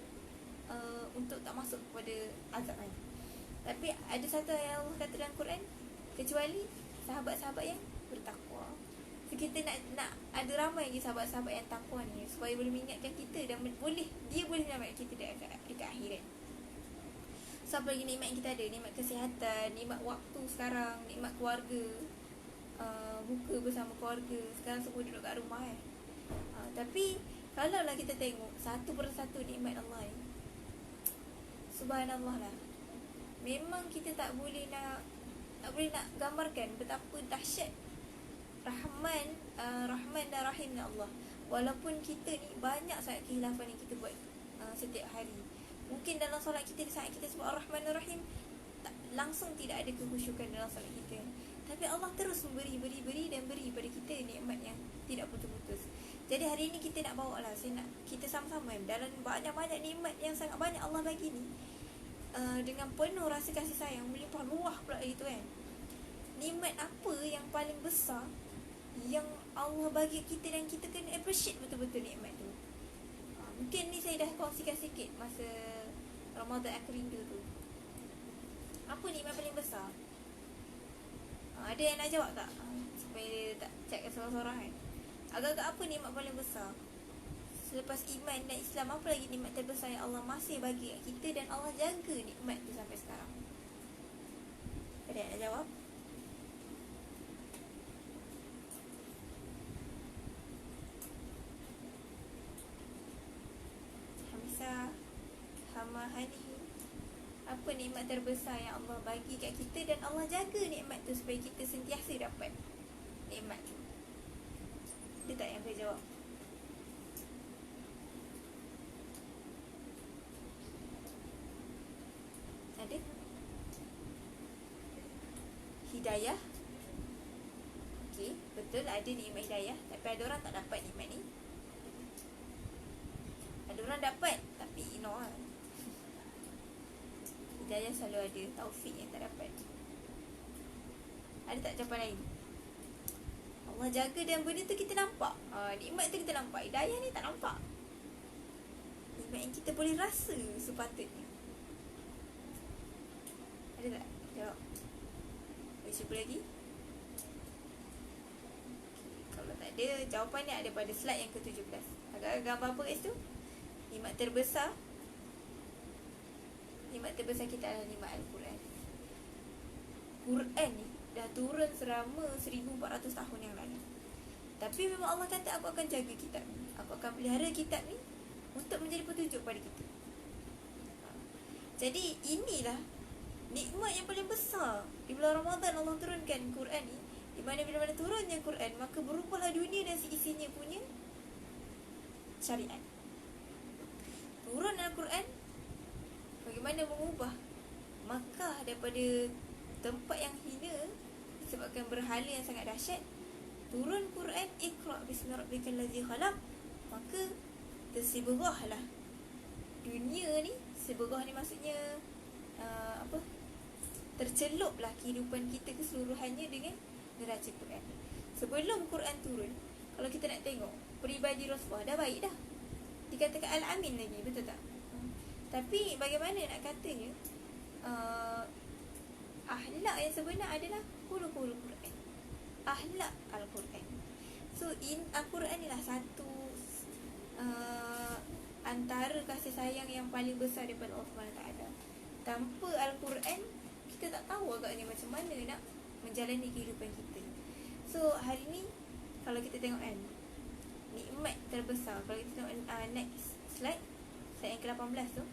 untuk tak masuk kepada azab ni. Tapi ada satu yang Allah kata dalam Quran, kecuali sahabat-sahabat yang bertakwa. So kita nak ada ramai lagi sahabat-sahabat yang takwa ni, supaya boleh mengingatkan kita dan dia boleh selamatkan kita dekat akhirat. So apa lagi nikmat yang kita ada? Nikmat kesihatan, nikmat waktu sekarang, nikmat keluarga, buka bersama keluarga. Sekarang semua duduk kat rumah kan. Tapi kalaulah kita tengok satu persatu nikmat Allah ni, subhanallah lah, memang kita tak boleh nak gambarkan betapa dahsyat Rahman dan Rahimnya Allah. Walaupun kita ni banyak sangat kehilafan yang kita buat setiap hari. Mungkin dalam solat kita, saat kita sebut Ar-Rahman Ar-Rahim, langsung tidak ada kekhusyukan dalam solat kita. Tapi Allah terus beri dan beri pada kita nikmat yang tidak putus-putus. Jadi hari ini kita nak bawa lah, kita sama-sama dalam banyak-banyak nikmat yang sangat banyak Allah bagi ni, dengan penuh rasa kasih sayang, melimpah luah pula itu kan. Nikmat apa yang paling besar yang Allah bagi kita dan kita kena appreciate betul-betul nikmat tu. Mungkin ni saya dah kongsikan sikit masa Ramadan aku rindu tu. Apa nikmat paling besar? Ada yang nak jawab tak? Supaya tak cakap seorang-seorang kan. Agak-agak apa nikmat paling besar? Selepas iman dan Islam, apa lagi nikmat terbesar yang Allah masih bagi kat kita dan Allah jaga nikmat tu sampai sekarang? Ada yang nak jawab? Hamahani, apa nikmat terbesar yang Allah bagi kat kita dan Allah jaga nikmat tu supaya kita sentiasa dapat nikmat tu? Ada tak yang boleh jawab? Ada? Hidayah. Okey, betul ada nikmat hidayah, tapi ada orang tak dapat nikmat ni. Ada orang dapat no lah. Hidayah selalu ada, taufik yang tak dapat. Ada tak jawapan lain? Allah jaga dan benda tu kita nampak. Nikmat tu kita nampak. Hidayah ni tak nampak. Nikmat yang kita boleh rasa sepatutnya. Ada tak? Jawab. Boleh cuba lagi? Kalau tak ada, jawapan ni ada pada slide yang ke-17. Agak gambar apa kat situ? Nikmat terbesar. Nikmat terbesar kita adalah nikmat Al-Quran. Quran ni dah turun selama 1400 tahun yang lalu. Tapi memang Allah kata, aku akan jaga kitab ni, aku akan pelihara kitab ni untuk menjadi petunjuk pada kita. Jadi inilah nikmat yang paling besar. Di bulan Ramadan Allah turunkan Quran ni, di mana bila mana turunnya Quran, maka berubahlah dunia dan seisinya punya syariat. Turun Al-Quran, bagaimana mengubah Makkah daripada tempat yang hina disebabkan berhala yang sangat dahsyat. Turun Quran, Iqra' bismi rabbikal ladzi khalaq, maka tersiberahlah dunia ni. Siberah ni maksudnya terceluplah kehidupan kita keseluruhannya dengan neraca Quran. Sebelum Quran turun, kalau kita nak tengok peribadi Rasulullah dah baik dah, dikatakan Al-Amin lagi, betul tak? Tapi bagaimana nak katanya akhlak yang sebenar adalah hulu-hulu Quran, akhlak Al-Quran. So Al-Quran ni lah satu antara kasih sayang yang paling besar daripada Allah SWT. Tanpa Al-Quran, kita tak tahu agaknya macam mana nak menjalani kehidupan kita. So hari ni kalau kita tengok kan, nikmat terbesar, kalau kita tengok next slide yang ke-18 tu,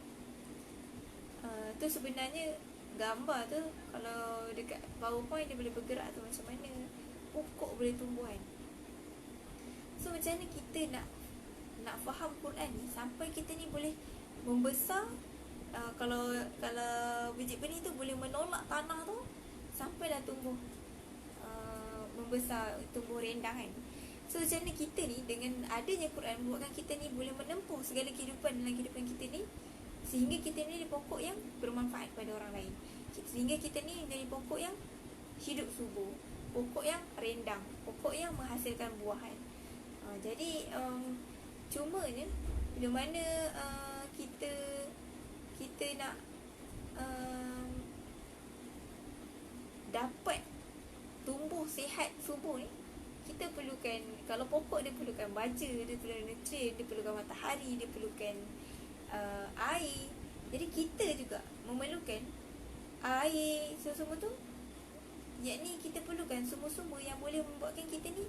tu sebenarnya gambar tu kalau dekat PowerPoint dia boleh bergerak tu, macam mana pokok boleh tumbuh kan. So macam mana kita nak faham Quran ni sampai kita ni boleh membesar. Kalau biji benih tu boleh menolak tanah tu sampai dah tumbuh membesar, tumbuh rendang kan. So macam mana kita ni dengan adanya Quran membuatkan kita ni boleh menempuh segala kehidupan dalam kehidupan kita ni, sehingga kita ni jadi pokok yang bermanfaat pada orang lain, sehingga kita ni jadi pokok yang hidup subur, pokok yang rendang, pokok yang menghasilkan buahan. Jadi cumanya bila mana kita nak dapat tumbuh sihat subur ni, kita perlukan, kalau pokok dia perlukan baja, dia perlukan nutrien, dia perlukan matahari, dia perlukan air. Jadi kita juga memerlukan air, semua tu, yakni kita perlukan sumber-sumber yang boleh membuatkan kita ni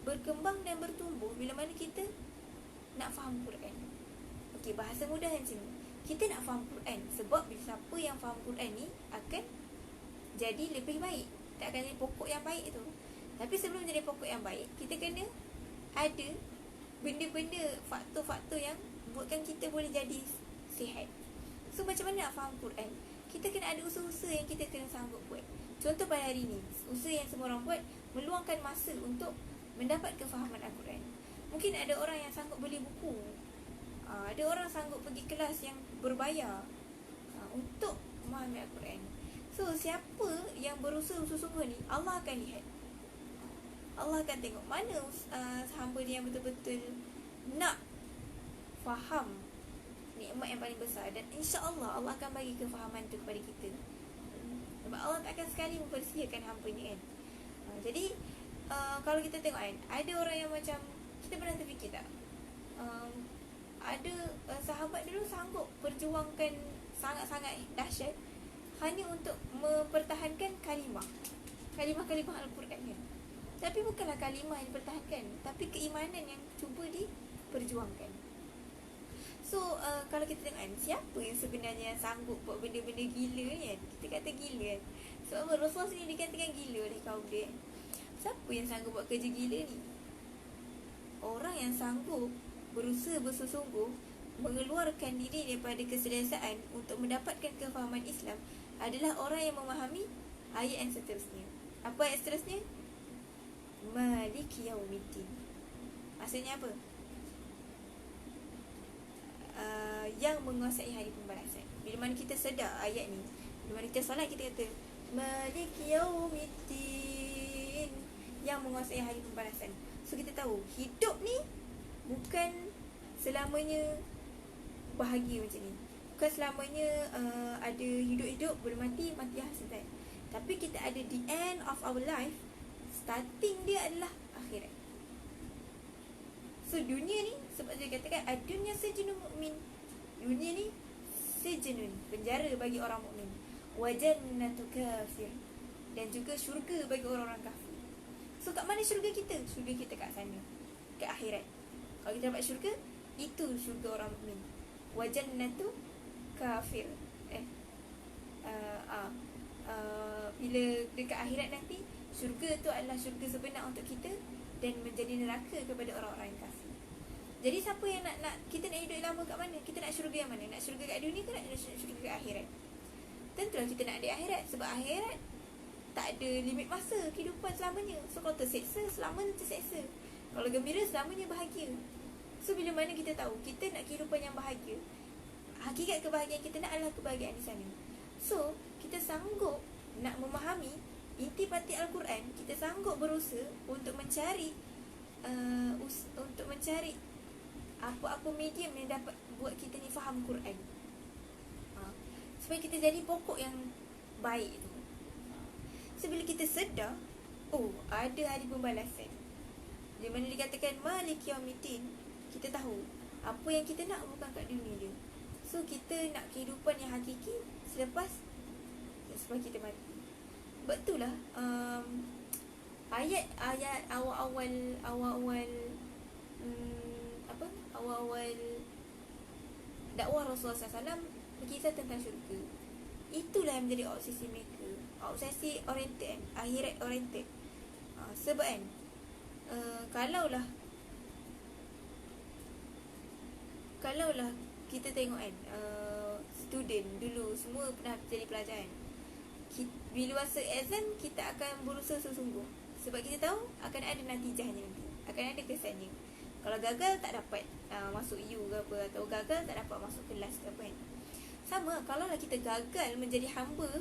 berkembang dan bertumbuh bila mana kita nak faham Quran. Okey, bahasa mudah macam ni, kita nak faham Quran sebab bila siapa yang faham Quran ni akan jadi lebih baik, tak akan jadi pokok yang baik tu. Tapi sebelum jadi pokok yang baik, kita kena ada benda-benda, faktor-faktor yang buatkan kita boleh jadi sihat. So macam mana nak faham Quran? Kita kena ada usaha-usaha yang kita kena sanggup buat. Contoh pada hari ni, usaha yang semua orang buat, meluangkan masa untuk mendapat kefahaman Al-Quran. Mungkin ada orang yang sanggup beli buku, ada orang sanggup pergi kelas yang berbayar untuk memahami Al-Quran. So siapa yang berusaha sungguh-sungguh ni, Allah akan lihat, Allah akan tengok mana hamba dia yang betul-betul nak faham nikmat yang paling besar, dan insya-Allah Allah akan bagi kefahaman tu kepada kita. Sebab Allah tak akan sekali mempersiakan hamba-Nya kan. Jadi kalau kita tengok kan, ada orang yang macam, kita pernah terfikir tak, ada sahabat dulu sanggup perjuangkan sangat-sangat dahsyat hanya untuk mempertahankan kalimah Al-Quran kan. Tapi bukanlah kalimah yang dipertahankan, tapi keimanan yang cuba diperjuangkan. So kalau kita tengok kan, siapa yang sebenarnya yang sanggup buat benda-benda gila kan. Kita kata gila kan, sebab Rasulullah sendiri dikatakan gila oleh kaum dia. Siapa yang sanggup buat kerja gila ni? Orang yang sanggup berusaha bersungguh mengeluarkan diri daripada keselesaan untuk mendapatkan kefahaman Islam adalah orang yang memahami ayat yang seterusnya. Apa ayat seterusnya? Maliki Yaumiddin. Maksudnya apa? yang menguasai hari pembalasan. Bila mana kita sedar ayat ni, bila mana kita solat, kita kata Malik Yaumiddin, yang menguasai hari pembalasan. So kita tahu hidup ni bukan selamanya bahagia macam ni. Bukan selamanya ada hidup-hidup, boleh mati, mati selesai. Tapi kita ada the end of our life. Starting dia adalah akhirat. So dunia ni, sebab saya katakan dunia sejnun mukmin. Dunia ni sejnun, penjara bagi orang mukmin. Wa jannatu kafir, dan juga syurga bagi orang-orang kafir. So kat mana syurga kita? Syurga kita kat sana, kat akhirat. Kalau kita dapat syurga, itu syurga orang mukmin. Wa jannatu kafir. Bila dekat akhirat nanti, syurga tu adalah syurga sebenar untuk kita dan menjadi neraka kepada orang-orang yang kafir. Jadi siapa yang nak kita nak hidup lama kat mana? Kita nak syurga yang mana? Nak syurga kat dunia ke nak syurga kat akhirat? Tentulah kita nak ada akhirat, sebab akhirat tak ada limit masa, kehidupan selamanya. So kalau terseksa, selamanya terseksa. Kalau gembira, selamanya bahagia. So bila mana kita tahu kita nak kehidupan yang bahagia, hakikat kebahagiaan kita nak adalah kebahagiaan di sana. So kita sanggup nak memahami inti-pati Al-Quran, kita sanggup berusaha untuk mencari apa-apa medium yang dapat buat kita ni faham Quran, supaya kita jadi pokok yang baik tu. So bila kita sedar, ada hari pembalasan, di mana dikatakan Malik Yaumiddin, kita tahu apa yang kita nak bukan kat dunia dia. So kita nak kehidupan yang hakiki selepas kita mati. Betul lah, ayat awal-awal dakwah Rasulullah SAW berkisah tentang syurga. Itulah yang menjadi obsesi mereka, obsesi oriented, akhirat oriented. Sebab kan, kalaulah kita tengok kan, student dulu semua pernah jadi pelajar kan, bila masa exam kita akan berusaha sesungguh, sebab kita tahu akan ada natijahnya nanti, akan ada kesannya. Kalau gagal tak dapat masuk U ke apa, atau gagal tak dapat masuk kelas ke apa kan. Sama, kalaulah kita gagal menjadi hamba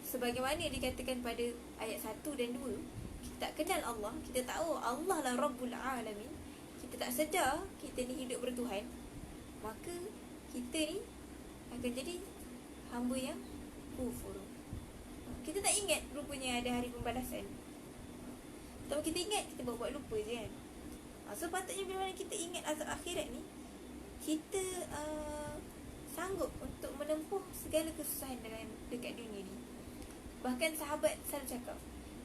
sebagaimana dikatakan pada ayat 1 dan 2, kita tak kenal Allah, kita tahu Allah lah Rabbul Alamin, kita tak sedar kita ni hidup bertuhan, maka kita ni akan jadi hamba yang kufur. Kita tak ingat rupanya ada hari pembalasan, atau kita ingat, kita buat lupa je kan. So patutnya bila mana kita ingat azab akhirat ni, kita sanggup untuk menempuh segala kesusahan dekat dunia ni. Bahkan sahabat selalu cakap,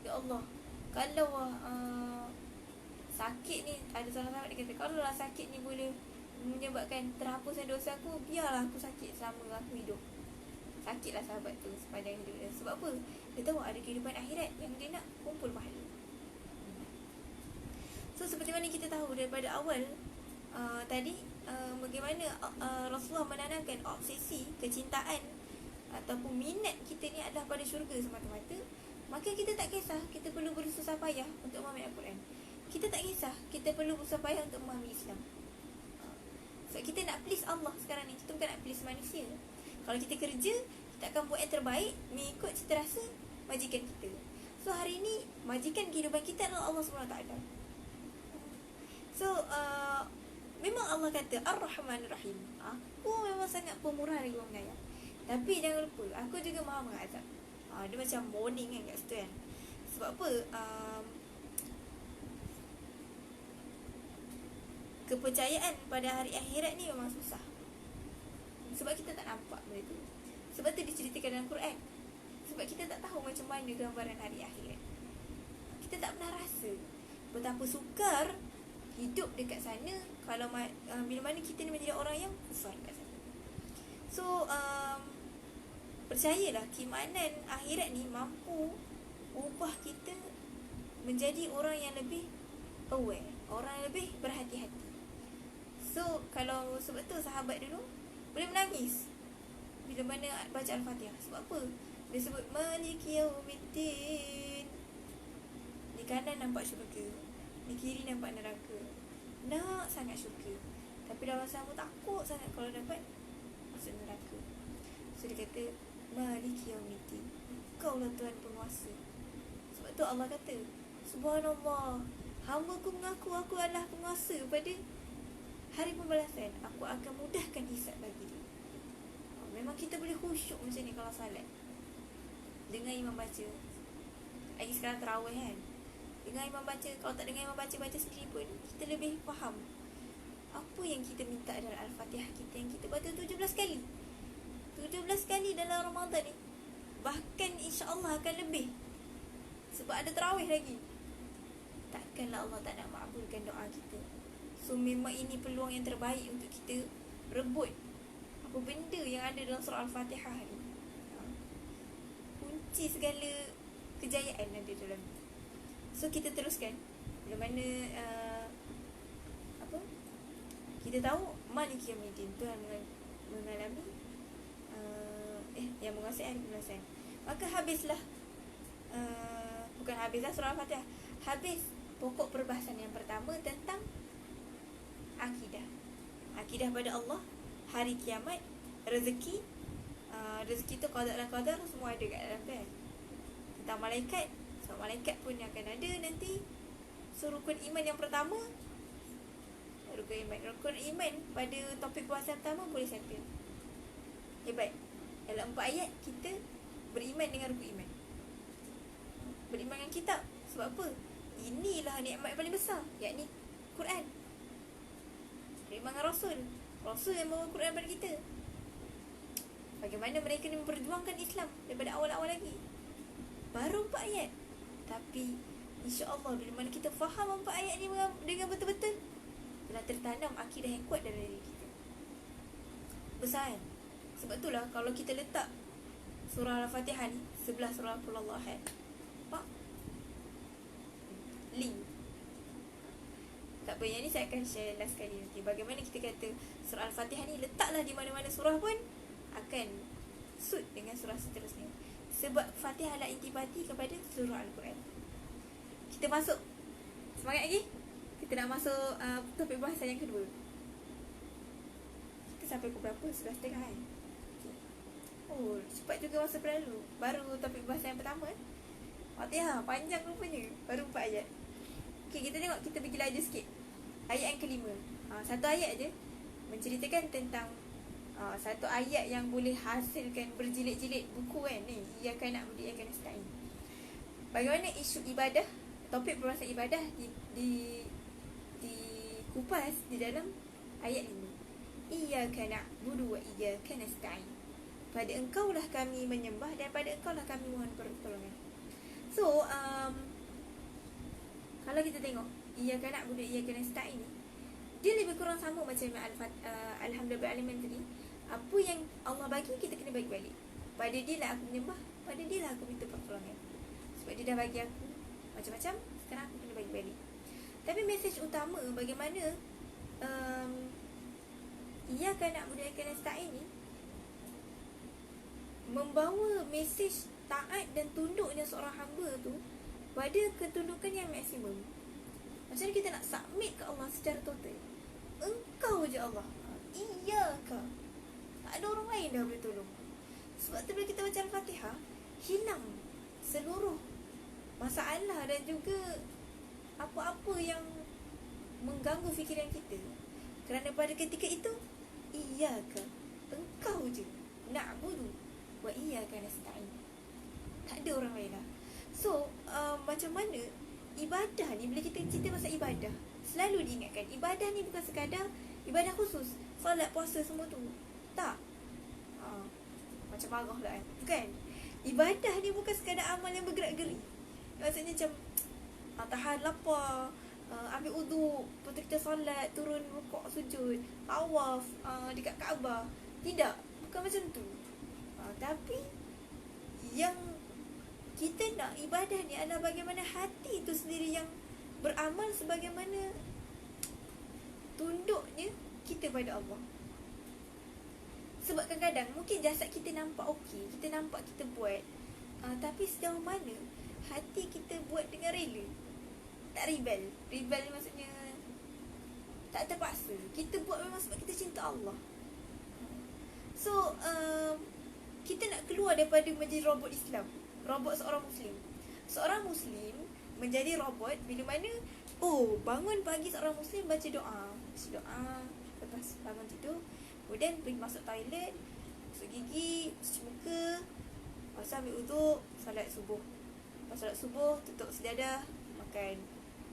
ya Allah, kalau sakit ni, ada seorang sahabat dia kata, kalau lah sakit ni boleh menyebabkan terhapuskan dosa aku, biarlah aku sakit selama aku hidup. Sakitlah sahabat tu sepanjang hidup dia. Sebab apa? Dia tahu ada kehidupan akhirat yang dia nak kumpul pahala. So seperti mana kita tahu daripada awal tadi, bagaimana Rasulullah menanamkan obsesi, kecintaan ataupun minat kita ni adalah pada syurga semata-mata, maka kita tak kisah kita perlu bersusah payah untuk memahami Al-Quran. Kita tak kisah kita perlu bersusah payah untuk memahami Islam. Sebab kita nak please Allah sekarang ni, kita bukan nak please manusia. Kalau kita kerja, kita akan buat yang terbaik mengikut cita rasa majikan kita. So hari ni majikan kehidupan kita adalah Allah SWT. So memang Allah kata Ar-Rahman Ar-Rahim, aku memang sangat pemurah lagi penyayang. Tapi jangan lupa, aku juga maha mengazab. Dia macam warning kan kat situ kan. Sebab apa? Kepercayaan pada hari akhirat ni memang susah, sebab kita tak nampak benda tu. Sebab tu diceritakan dalam Quran. Sebab kita tak tahu macam mana gambaran hari akhirat. Kita tak pernah rasa betapa sukar hidup dekat sana kalau bila mana kita ni menjadi orang yang kufar kat sana. So percayalah, keimanan akhirat ni mampu ubah kita menjadi orang yang lebih aware, orang yang lebih berhati-hati. So kalau sebab tu sahabat dulu boleh menangis bila mana baca Al-Fatihah. Sebab apa? Dia sebut Maliki Yaumiddin. Di kanan nampak syurga, di kiri nampak neraka. Nak sangat syurga, tapi dalam rasa takut sangat kalau dapat masuk neraka. So dia kata, Maliki yaumiddin, Kau lah Tuhan penguasa. Sebab tu Allah kata, Subhanallah, hamba-Ku mengaku aku adalah penguasa pada hari pembalasan. Aku akan mudahkan hisab bagi dia. Memang kita boleh khusyuk macam ni kalau salat. Dengar imam baca. Lagi sekarang tarawih kan, dengar imam baca. Kalau tak dengar imam baca, baca sendiri pun kita lebih faham apa yang kita minta dalam Al-Fatihah kita, yang kita baca 17 kali 17 kali dalam Ramadan ni. Bahkan insya-Allah akan lebih, sebab ada tarawih lagi. Takkanlah Allah tak nak makbulkan doa kita. So memang ini peluang yang terbaik untuk kita rebut apa benda yang ada dalam surah Al-Fatihah ni. Kunci segala kejayaan ada dalam ni. So kita teruskan. Bila mana kita tahu Maliki yaumiddin, Tuhan mengalami yang menguasai hari pembalasan. Maka habislah bukan habislah surah Al-Fatihah, habis pokok perbahasan yang pertama tentang akidah. Akidah pada Allah, hari kiamat, rezeki. Rezeki tu qada dan qadar semua ada kat dalam kan. Tentang malaikat, so malaikat pun akan ada nanti. So rukun iman yang pertama, rukun iman pada topik bahasan pertama boleh settle. Hebat. Dalam 4 ayat kita beriman dengan rukun iman. Beriman dengan kitab. Sebab apa? Inilah nikmat paling besar, yakni Quran. Beriman dengan Rasul. Rasul yang membawa Quran pada kita. Bagaimana mereka ni memperjuangkan Islam daripada awal-awal lagi. Baru 4 ayat. Tapi insya-Allah bila mana kita faham 4 ayat ni dengan betul-betul, telah tertanam akidah yang kuat dalam diri kita. Besar kan? Sebab itulah kalau kita letak surah Al-Fatihah ni sebelah surah Qul Huwallahu Ahad, nampak? Link. Tak apa, yang ni saya akan share last kali nanti. Bagaimana kita kata surah Al-Fatihah ni letaklah di mana-mana surah pun akan suit dengan surah seterusnya. Sebab Fatihah adalah intibati kepada seluruh Al-Quran. Kita masuk. Semangat lagi? Kita nak masuk topik bahasan yang kedua. Kita sampai pukul berapa? 11.30 kan? Oh, cepat juga masa berlalu. Baru topik bahasan yang pertama Fatihah, panjang rupanya. Baru 4 ayat. Okay, kita tengok, kita pergi laju sikit. Ayat yang kelima. Satu ayat je menceritakan tentang satu ayat yang boleh hasilkan berjilid-jilid buku kan ni. Iyyaka na'budu wa iyyaka nasta'in. Bagaimana isu ibadah, topik perbahasan ibadah dikupas di dalam ayat ini. Iyyaka na'budu wa iyyaka nasta'in. Pada engkaulah kami menyembah dan pada engkaulah kami mohon pertolongan. So kalau kita tengok Iyyaka na'budu wa iyyaka nasta'in ni, dia lebih kurang sama macam Alhamdulillah Alamin tadi. Apa yang Allah bagi, kita kena bagi balik. Pada dia lah aku menyembah, pada dia lah aku minta pertolongan. Sebab dia dah bagi aku macam-macam, sekarang aku kena bagi balik. Tapi mesej utama bagaimana Iyyaka na'budu wa iyyaka nasta'in ni membawa mesej taat dan tunduknya seorang hamba tu pada ketundukan yang maksimum. Macam mana kita nak submit ke Allah secara total? Engkau je Allah. Iyyaka. Tak ada orang lain dah boleh tolong. Sebab tu bila kita baca Al-Fatihah, hilang seluruh masalah dan juga apa-apa yang mengganggu fikiran kita. Kerana pada ketika itu, Iyyaka, engkau je. Na'budu wa iyyaka nasta'in. Tak ada orang lain lah. So, macam mana ibadah ni, bila kita cerita pasal ibadah, selalu diingatkan, ibadah ni bukan sekadar ibadah khusus, solat, puasa semua tu. Tak. Macam marah lah kan. Bukan. Ibadah ni bukan sekadar amal yang bergerak-geri. Maksudnya macam tahan lapar, ambil uduk, lepas tu kita solat, turun rukuk, sujud, tawaf dekat Kaabah. Tidak. Bukan macam tu. Tapi yang kita nak ibadah ni adalah bagaimana hati tu sendiri yang beramal sebagaimana tunduknya kita pada Allah. Sebab kadang-kadang mungkin jasad kita nampak okey, kita nampak kita buat, tapi sejauh mana hati kita buat dengan rela. Tak rebel. Rebel maksudnya tak terpaksa. Kita buat memang sebab kita cinta Allah. So kita nak keluar daripada menjadi robot Islam, robot seorang Muslim. Seorang Muslim menjadi robot bila mana bangun pagi seorang Muslim baca doa, lepas bangun tidur, kemudian pergi masuk toilet, masuk gigi, cuci muka, lepas tu ambil uduk, salat subuh. Lepas salat subuh, tutup sejadah, makan.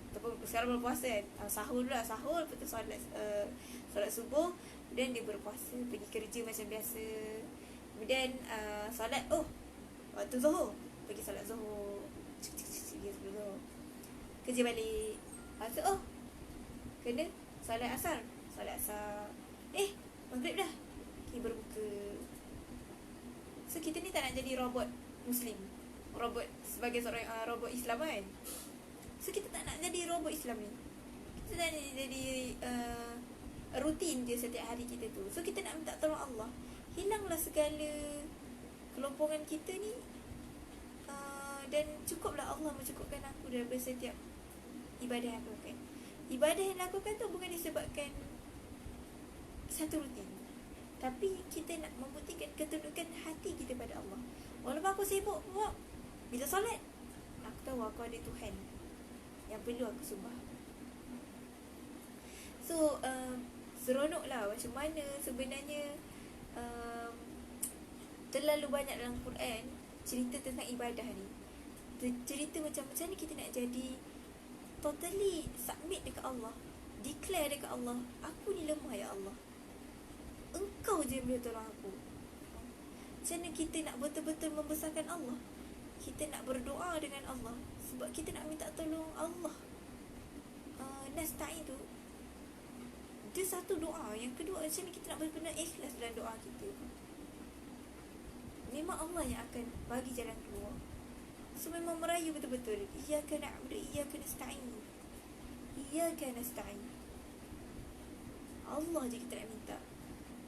Ataupun sekarang berpuasa kan, sahur dulu lah, lepas tu salat subuh, kemudian dia berpuasa, pergi kerja macam biasa. Kemudian salat, waktu zuhur, pergi salat zuhur, dia sebelum zuhur, kerja balik. Lepas tu kena salat asar, maghrib dah, kita berbuka. So kita ni tak nak jadi robot Muslim, robot sebagai seorang robot Islam kan. So kita tak nak jadi robot Islam ni. Kita tak nak jadi rutin je setiap hari kita tu. So kita nak minta tolong Allah, hilanglah segala kelompongan kita ni, dan cukuplah Allah mencukupkan aku daripada setiap ibadah yang aku lakukan. Ibadah yang lakukan tu bukan disebabkan satu rutin, tapi kita nak membuktikan ketundukan hati kita pada Allah. Walaupun aku sibuk buat, bila solat, aku tahu aku ada Tuhan yang perlu aku sembah. So seronok lah macam mana sebenarnya terlalu banyak dalam Quran cerita tentang ibadah ni. Cerita macam mana kita nak jadi totally submit dekat Allah, declare dekat Allah, aku ni lemah ya Allah, Engkau je yang boleh tolong aku. Macam mana kita nak betul-betul membesarkan Allah, kita nak berdoa dengan Allah, sebab kita nak minta tolong Allah. Nasta'in tu dia satu doa. Yang kedua, macam mana kita nak benar-benar ikhlas dalam doa kita. Memang Allah yang akan bagi jalan keluar. So memang merayu betul-betul, iyyaka na'budu wa iyyaka nasta'in, iyyaka nasta'in, Allah je kita nak minta.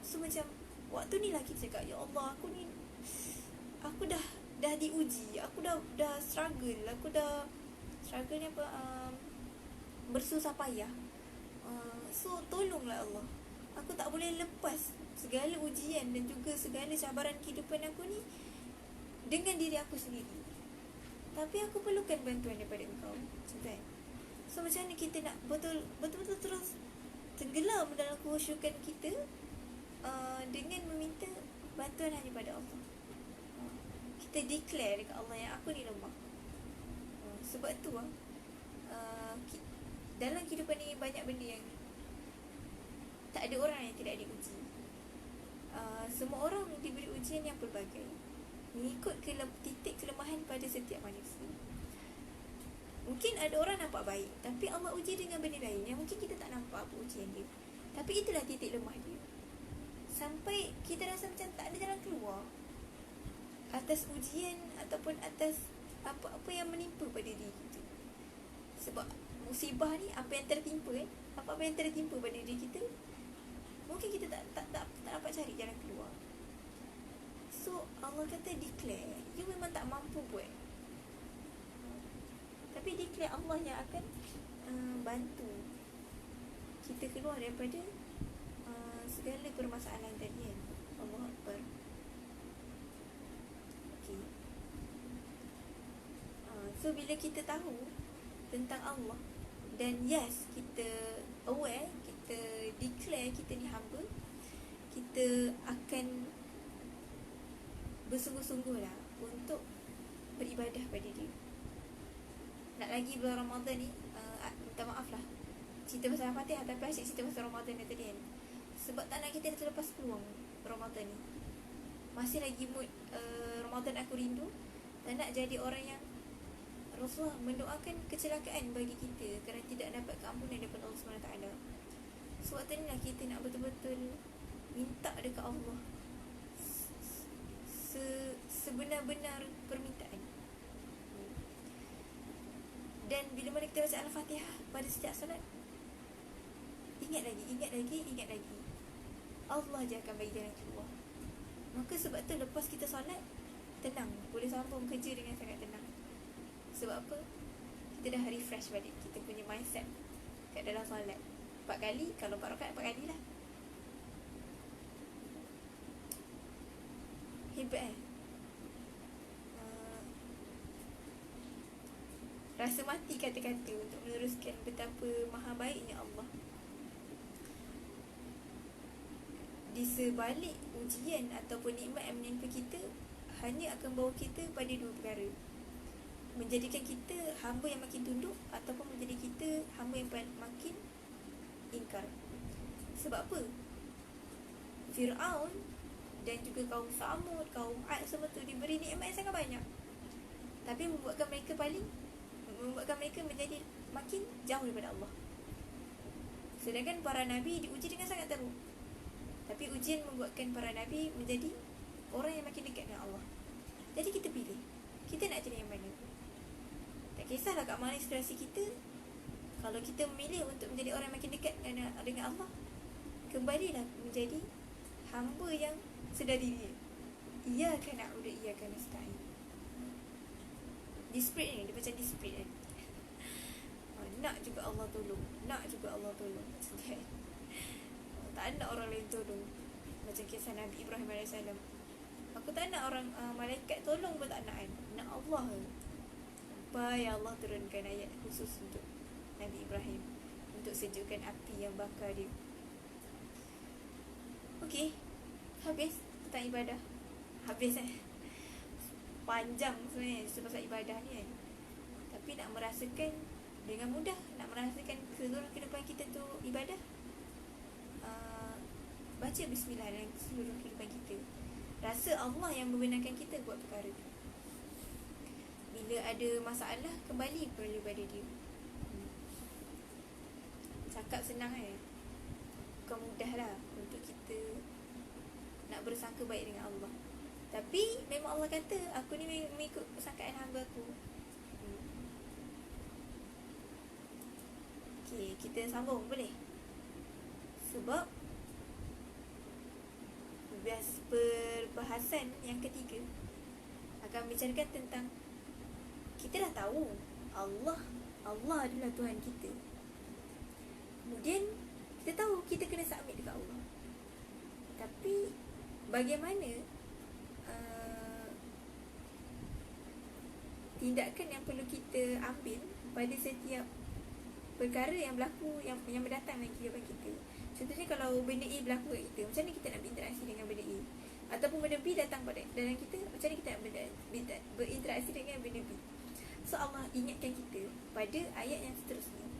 So macam waktu ni lah kita cakap, ya Allah, aku dah diuji, aku dah struggle, ni apa, bersusah payah. So tolonglah Allah, aku tak boleh lepas segala ujian dan juga segala cabaran kehidupan aku ni dengan diri aku sendiri, tapi aku perlukan bantuan daripada Engkau. Macam tu kan. So macam mana kita nak betul-betul terus tenggelam dalam kehusyukan kita, dengan meminta bantuan hanya pada Allah. Kita declare dekat Allah yang aku ni lemah. Sebab tu dalam kehidupan ni banyak benda yang tak ada orang yang tidak diuji. Semua orang diberi ujian yang pelbagai, mengikut titik kelemahan pada setiap manusia. Mungkin ada orang nampak baik, tapi Allah uji dengan benda lain yang mungkin kita tak nampak apa ujian dia, tapi itulah titik lemah dia, sampai kita rasa macam tak ada jalan keluar atas ujian ataupun atas apa-apa yang menimpa pada diri kita. Sebab musibah ni, apa yang tertimpa pada diri kita, mungkin kita tak dapat cari jalan keluar. So Allah kata declare, you memang tak mampu buat, tapi declare Allah yang akan bantu kita keluar daripada segala permasalahan tadi kan. Allah Akbar. Okay. So bila kita tahu tentang Allah, dan yes, kita aware, kita declare kita ni hamba, kita akan bersungguh-sungguh lah untuk beribadah pada dia. Nak lagi bulan Ramadan ni, minta maaf lah cerita pasal Al-Fatihah, tapi asyik cerita pasal Ramadan ni tadi kan. Sebab tak nak kita terlepas peluang Ramadan ni. Masih lagi mood Ramadan aku rindu. Tak nak jadi orang yang Rasulullah mendoakan kecelakaan bagi kita kerana tidak dapat keampunan daripada Allah SWT. So waktu ni lah kita nak betul-betul minta dekat Allah sebenar-benar permintaan. Dan bila mana kita baca Al-Fatihah pada setiap solat, ingat lagi, Allah je akan bagi jalan keluar. Maka sebab tu lepas kita solat, tenang, boleh sambung kerja dengan sangat tenang. Sebab apa? Kita dah refresh balik kita punya mindset kat dalam solat. 4 kali, kalau 4 rakaat 4 kali lah. hebat rasa mati kata-kata untuk meneruskan betapa maha baiknya Allah. Di sebalik ujian ataupun nikmat yang menimpa kita hanya akan bawa kita pada dua perkara: menjadikan kita hamba yang makin tunduk ataupun menjadi kita hamba yang makin ingkar. Sebab apa? Fir'aun dan juga kaum Samud, kaum Ad semua tu diberi nikmat yang sangat banyak, tapi membuatkan mereka menjadi makin jauh daripada Allah. Sedangkan para Nabi diuji dengan sangat teruk, tapi ujian membuatkan para Nabi menjadi orang yang makin dekat dengan Allah. Jadi kita pilih, kita nak jadi yang mana. Tak kisahlah kat mana situasi kita. Kalau kita memilih untuk menjadi orang yang makin dekat dengan Allah, kembalilah menjadi hamba yang sedari dia. Iyyaka na'budu wa iyyaka nasta'in. Disparate ni, dia macam disparate kan. Nak juga Allah tolong, nak juga Allah tolong. Tak nak orang lain tolong. Macam kisah Nabi Ibrahim AS. Aku tak nak orang malaikat tolong pun tak nak kan. Nak Allah. Sampai Allah turunkan ayat khusus untuk Nabi Ibrahim, untuk sejukkan api yang bakar dia. Okey, habis tentang ibadah. Habis panjang sebenarnya pasal ibadah ni kan. Tapi nak merasakan dengan mudah, nak merasakan seluruh kehidupan kita tu ibadah, baca bismillah dalam seluruh kehidupan kita. Rasa Allah yang membenarkan kita buat perkara. Bila ada masalah, kembali kepada dia. Cakap senang bukan mudah lah untuk kita nak bersangka baik dengan Allah. Tapi memang Allah kata, aku ni mengikut persangkaan hamba aku. Okay, kita sambung boleh? Sebab perbahasan yang ketiga akan bicarakan tentang kita dah tahu Allah adalah Tuhan kita. Kemudian kita tahu kita kena submit dekat Allah. Tapi bagaimana tindakan yang perlu kita ambil pada setiap perkara yang berlaku, yang berdatang dalam kehidupan kita. Contohnya kalau benda A berlaku kat kita, macam mana kita nak berinteraksi dengan benda A? Ataupun benda B datang dalam kita, macam mana kita nak berinteraksi dengan benda B? So Allah ingatkan kita pada ayat yang seterusnya.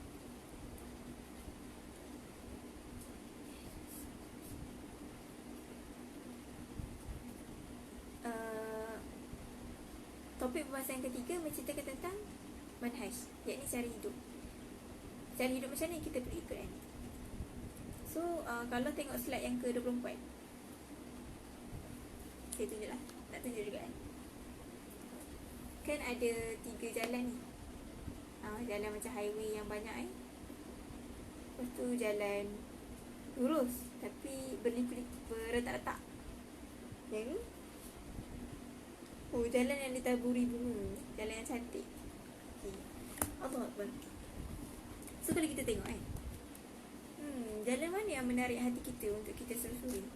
Topik pembahasan yang ketiga menceritakan tentang manhaj, iaitu cara hidup. Cara hidup macam mana kita perlu ikut kan? So kalau tengok slide yang ke-24, saya tunjuklah, nak tunjuk juga kan? Kan ada 3 jalan ni. Jalan macam highway yang banyak Lepas tu jalan lurus tapi berletak-letak. Yang ni jalan yang ditaburi bunga, jalan yang cantik. Okay. Allah Akbar. So kalau kita tengok jalan mana yang menarik hati kita untuk kita selusuri?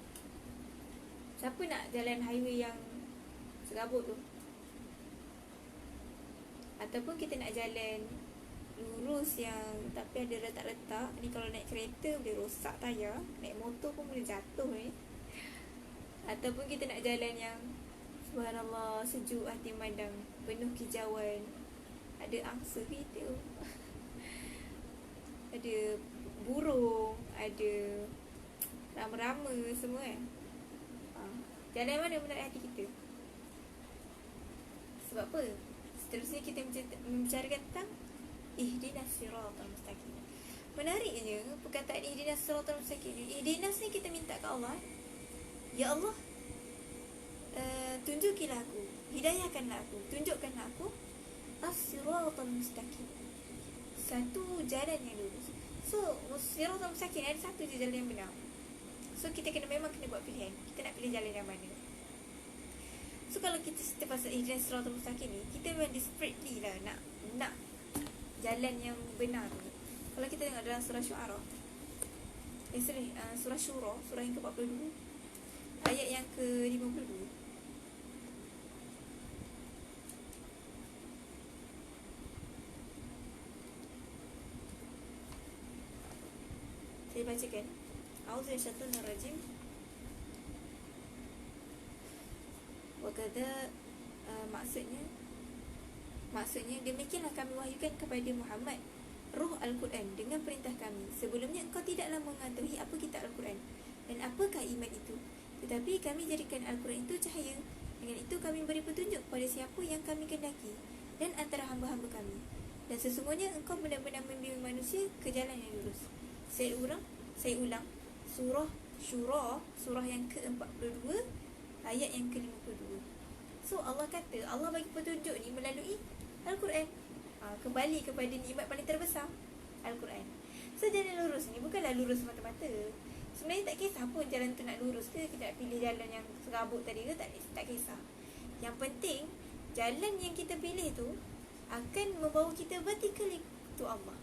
Siapa nak jalan highway yang serabut tu? Ataupun kita nak jalan lurus yang tapi ada retak-retak. Ni kalau naik kereta boleh rosak tayar, naik motor pun boleh jatuh Ataupun kita nak jalan yang subhanallah, sejuk hati memandang, penuh kicauan, ada angsa kita, ada burung, ada rama-rama semua Jalan mana menarik hati kita? Sebab apa? Seterusnya kita membicarakan tentang ihdinas siratal mustaqim. Menariknya perkataan ihdinas siratal mustaqim. Ihdinas ni kita minta ke Allah, ya Allah, tunjukilah aku, hidayahkanlah aku, tunjukkanlah aku as-siratal mustaqim, satu jalan yang lurus. So siratal mustaqim ada satu je jalan yang benar. So kita memang kena buat pilihan, kita nak pilih jalan yang mana. So kalau kita cerita pasal ihdinas siratal mustaqim ni, kita memang desperately lah nak jalan yang benar tu. Kalau kita tengok dalam surah Syu'ara, surah Syura, surah yang ke-42, ayat yang ke-52, Saya bacakan. A'udzu bisyaitanir rajim. Wakada maksudnya demikianlah kami wahyukan kepada Muhammad Ruh Al-Quran dengan perintah kami. Sebelumnya engkau tidaklah mengetahui apa kitab Al-Quran dan apakah iman itu. Tetapi kami jadikan Al-Quran itu cahaya. Dengan itu kami beri petunjuk pada siapa yang kami kehendaki dan antara hamba-hamba kami. Dan sesungguhnya engkau benar-benar membimbing manusia ke jalan yang lurus. Saya ulang. Surah Syura, surah yang ke-42, ayat yang ke-52. So Allah kata, Allah bagi petunjuk ni melalui Al-Quran. Kembali kepada nikmat paling terbesar, Al-Quran. So jalan lurus ni bukanlah lurus mata-mata. Sebenarnya tak kisah pun jalan tu nak lurus ke, kita nak pilih jalan yang serabut tadi ke, tak kisah. Yang penting jalan yang kita pilih tu akan membawa kita vertikal to Allah.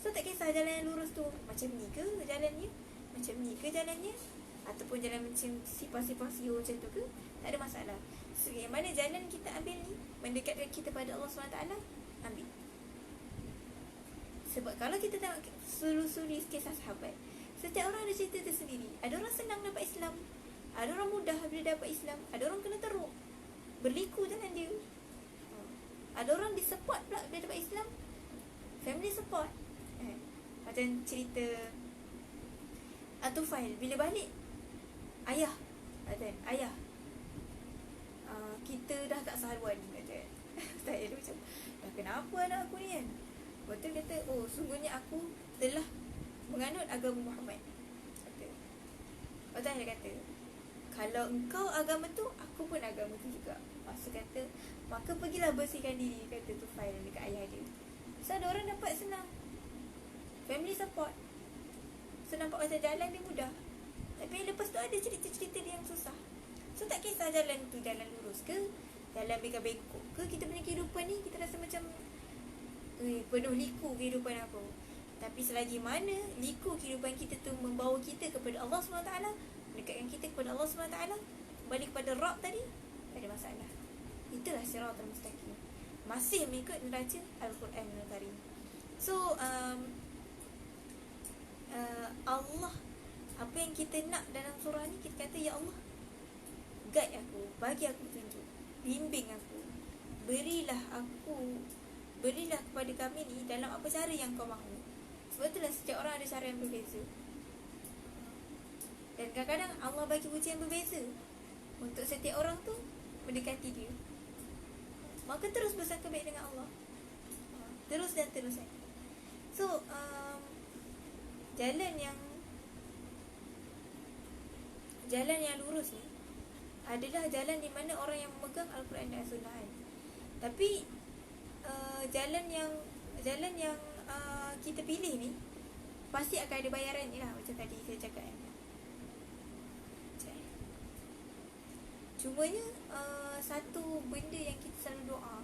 So tak kisah jalan yang lurus tu macam ni ke jalannya, macam ni ke jalannya, ataupun jalan macam sipang-sipang siur macam tu ke, tak ada masalah. So yang mana jalan kita ambil ni mendekatkan kita pada Allah SWT, ambil. Sebab kalau kita tengok selusuri kisah sahabat, setiap orang ada cerita tersendiri. Ada orang senang dapat Islam, ada orang mudah bila dapat Islam, ada orang kena teruk, berliku jalan dia. Ada orang disupport pula bila dapat Islam, family support. Macam cerita Atufail bila balik, ayah kita dah tak saharuan kata. Saya tu macam, dah kenapa anak aku ni kan? Betul kata, oh sungguhnya aku telah menganut agama Muhammad kata. Betul dia kata, kalau engkau agama tu, aku pun agama tu juga. Masa kata, maka pergilah bersihkan diri, kata Tufail dekat ayah dia. So ada orang dapat senang, family support, so nampak macam jalan dia mudah. Tapi lepas tu ada cerita-cerita dia yang susah. So tak kisah jalan tu jalan lurus ke, jalan bengkok ke, kita punya kehidupan ni kita rasa macam penuh liku kehidupan aku. Tapi selagi mana liku kehidupan kita tu membawa kita kepada Allah SWT, mendekatkan kita kepada Allah SWT, balik kepada Rabb tadi, tak ada masalah. Itulah siratal mustaqim, masih mengikut neraca Al-Quran Al-Karim. So Allah, apa yang kita nak dalam surah ni, kita kata, ya Allah, guide aku, bagi aku tunjuk, bimbing aku, berilah kepada kami ni dalam apa cara yang kau mahu. Sebab itulah setiap orang ada cara yang berbeza, dan kadang-kadang Allah bagi ujian berbeza untuk setiap orang tu mendekati dia. Maka terus bersangka baik dengan Allah, terus dan terus. So jalan yang lurus ni adalah jalan di mana orang yang memegang Al-Quran dan Sunnah. Tapi jalan yang kita pilih ni pasti akan ada bayaran ni lah, macam tadi saya cakap kan. Cumanya satu benda yang kita selalu doa,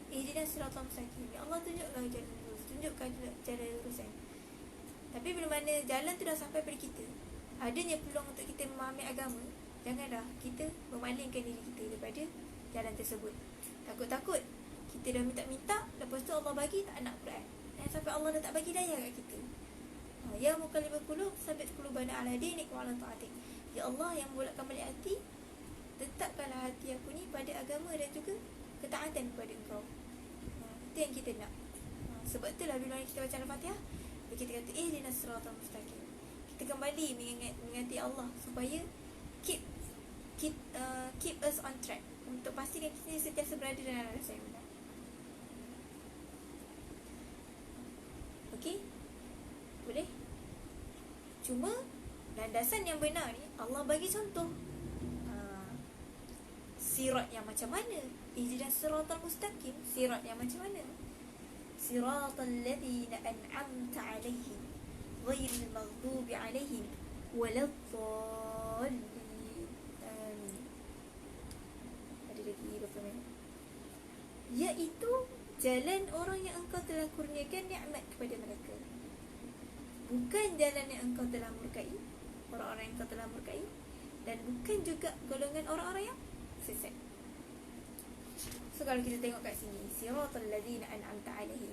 ihdinas siratal mustaqim, ya Allah tunjukkan jalan lurus, tunjukkan jalan lurus kan. Tapi bila mana jalan tu dah sampai pada kita, adanya peluang untuk kita memahami agama, janganlah kita memalingkan diri kita daripada jalan tersebut. Takut-takut kita dah minta-minta, lepas tu Allah bagi tak nak Quran, dan sampai Allah dah tak bagi daya kat kita. Ya muqallibal qulub, sabit qulubana ala dinik wa ala ta'atik. Ya Allah yang membolakkan balik hati, tetapkanlah hati aku ni pada agama dan juga ketaatan kepada Engkau. Itu yang kita nak. Sebab itulah bila kita baca Al-Fatihah, kita kata ihdinas siratal mustaqim, kita kembali mengingati Allah supaya keep us on track, untuk pastikan kita sentiasa berada dalam rasa yang benar. Okey? Boleh? Cuma landasan yang benar ni Allah bagi contoh. Sirat yang macam mana? Ihdinas siratal mustaqim, sirat yang macam mana? Siratal ladzina an'amta 'alaihim ghairil maghdubi 'alaihim waladdallin. Ada lagi berapa minit? Iaitu jalan orang yang engkau telah kurniakan nikmat kepada mereka, bukan jalan yang engkau telah murkai, orang-orang yang engkau telah murkai, dan bukan juga golongan orang-orang yang sesat. So kalau kita tengok kat sini, siratal ladzina an'amta 'alaihim,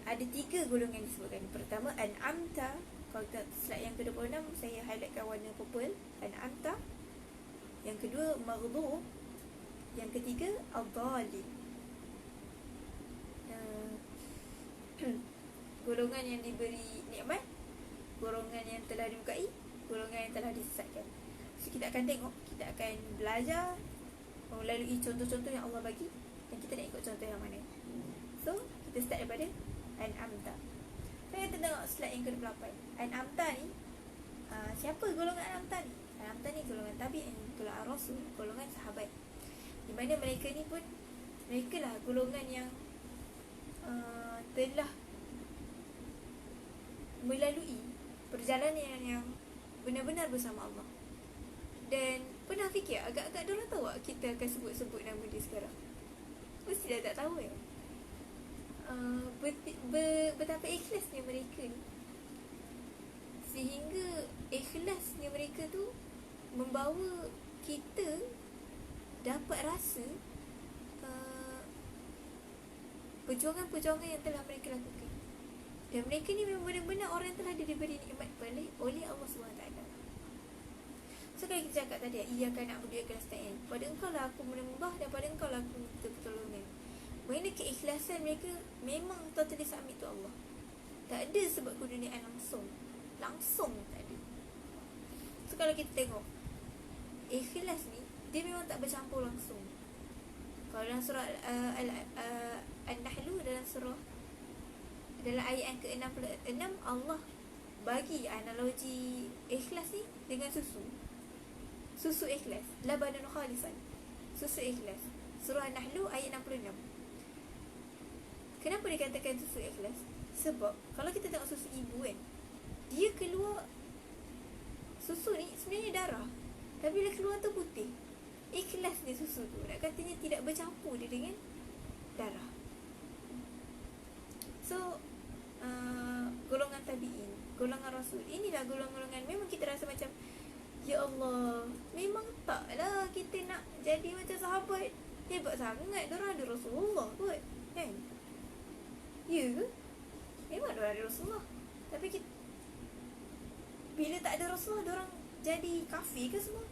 ada 3 golongan disebutkan. Pertama an'amta. Kalau kita slide yang ke-26, saya highlightkan warna purple, an'amta. Yang kedua maghdub. Yang ketiga ad-dhalin. Golongan yang diberi nikmat, golongan yang telah dibukai, golongan yang telah disesatkan. So kita akan tengok, kita akan belajar melalui contoh-contoh yang Allah bagi, dan kita nak ikut contoh yang mana. So kita start daripada an'amta. Saya tengok slide yang ke-8. An'amta ni, siapa golongan an'amta ni? An'amta ni golongan tabi'in, golongan rasul, golongan sahabat, di mana mereka ni pun, mereka lah golongan yang telah melalui perjalanan yang benar-benar bersama Allah. Dan pernah fikir, agak-agak diorang tahu tak kita akan sebut-sebut nama dia sekarang? Mesti dah tak tahu ya. Betapa ikhlasnya mereka ni, sehingga ikhlasnya mereka tu membawa kita dapat rasa perjuangan-perjuangan yang telah mereka lakukan. Dan mereka ni memang benar-benar orang yang telah diberi nikmat oleh Allah SWT. So kalau kita cakap tadi, iyyaka na'budu wa iyyaka nasta'in, pada engkau lah aku menyembah dan pada engkau lah aku minta pertolongan. Mana keikhlasan mereka memang totally submit to Allah. Tak ada sebab keduniaan langsung tak ada. So kalau kita tengok, ikhlas ni dia memang tak bercampur langsung. Kalau dalam surah An-Nahlu, dalam ayat yang ke-66, Allah bagi analogi ikhlas ni dengan susu ikhlas, labanan khalisan, susu ikhlas. Surah An-Nahlu ayat 66. Kenapa dikatakan susu ikhlas? Sebab kalau kita tengok susu ibu kan, dia keluar, susu ni sebenarnya darah, tapi bila keluar tu putih. Ikhlas ni susu tu, nak katanya tidak bercampur dia dengan darah. So golongan tabi'in, golongan rasul, inilah golongan-golongan memang kita rasa macam, ya Allah, memang taklah kita nak jadi macam sahabat. Hebat sangat, diorang ada Rasulullah kot, kan? Ya ke? Memang diorang ada Rasulullah, tapi kita, bila tak ada Rasulullah, diorang jadi kafir ke semua?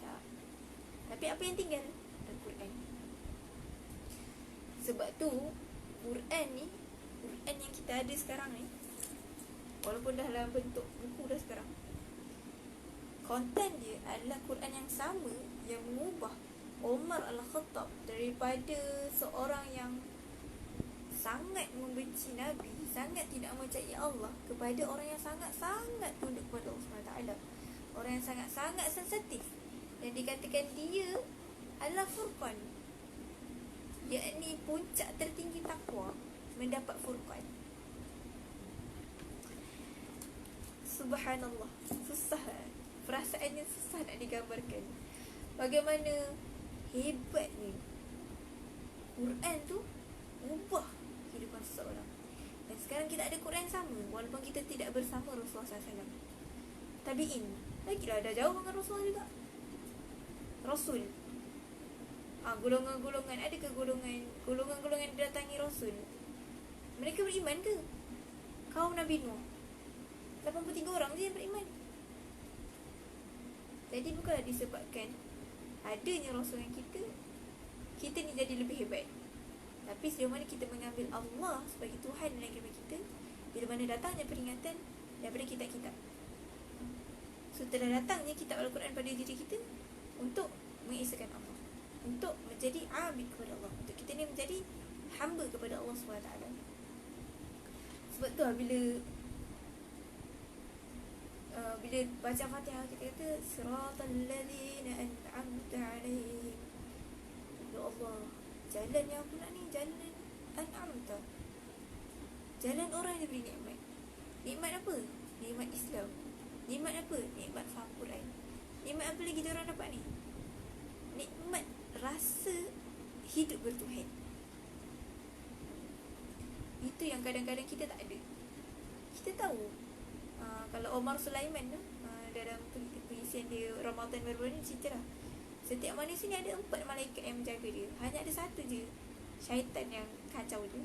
Tak. Tapi apa yang tinggal? Al-Quran. Sebab tu Quran ni, Quran yang kita ada sekarang ni, walaupun dah dalam bentuk buku dah sekarang, konten dia adalah Quran yang sama yang mengubah Umar Al-Khattab daripada seorang yang sangat membenci Nabi, sangat tidak mempercayai Allah, kepada orang yang sangat-sangat tunduk kepada Allah SWT, orang yang sangat-sangat sensitif, dan dikatakan dia adalah Furqan, yakni puncak tertinggi takwa, mendapat Furqan. Subhanallah, susah, perasaannya susah nak digambarkan. Bagaimana hebatnya Quran tu ubah kehidupan seseorang. Dan sekarang kita ada Quran sama, walaupun kita tidak bersama Rasulullah SAW. Tabi'in, lagilah dah jauh dengan Rasulullah juga. Rasul, golongan-golongan, ada ke golongan-golongan datangi Rasul? Mereka beriman ke? Kaum Nabi Nuh, 83 orang je yang beriman. Jadi bukanlah disebabkan adanya Rasul yang kita ni jadi lebih hebat, tapi sejauh mana kita mengambil Allah sebagai Tuhan dalam kehidupan kita, bila mana datangnya peringatan daripada kitab-kitab. So telah datangnya kitab Al-Quran pada diri kita untuk mengesahkan Allah, untuk menjadi abid kepada Allah, untuk kita ni menjadi hamba kepada Allah SWT. Sebab tu bila baca Fatihah kita kata siratal ladzina an'amta 'alaihim. Ya Allah, jalan yang aku nak ni jalan an'amta, jalan orang yang diberi nikmat. Nikmat apa? Nikmat Islam. Nikmat apa? Nikmat faham Quran. Nikmat apa lagi diorang dapat ni? Nikmat rasa hidup bertuhan. Itu yang kadang-kadang kita tak ada. Kita tahu kalau Omar Sulaiman tu, dalam pengisian dia Ramadan baru-baru ni cerita lah, setiap manusia ni ada 4 malaikat yang menjaga dia. Hanya ada satu je syaitan yang kacau dia.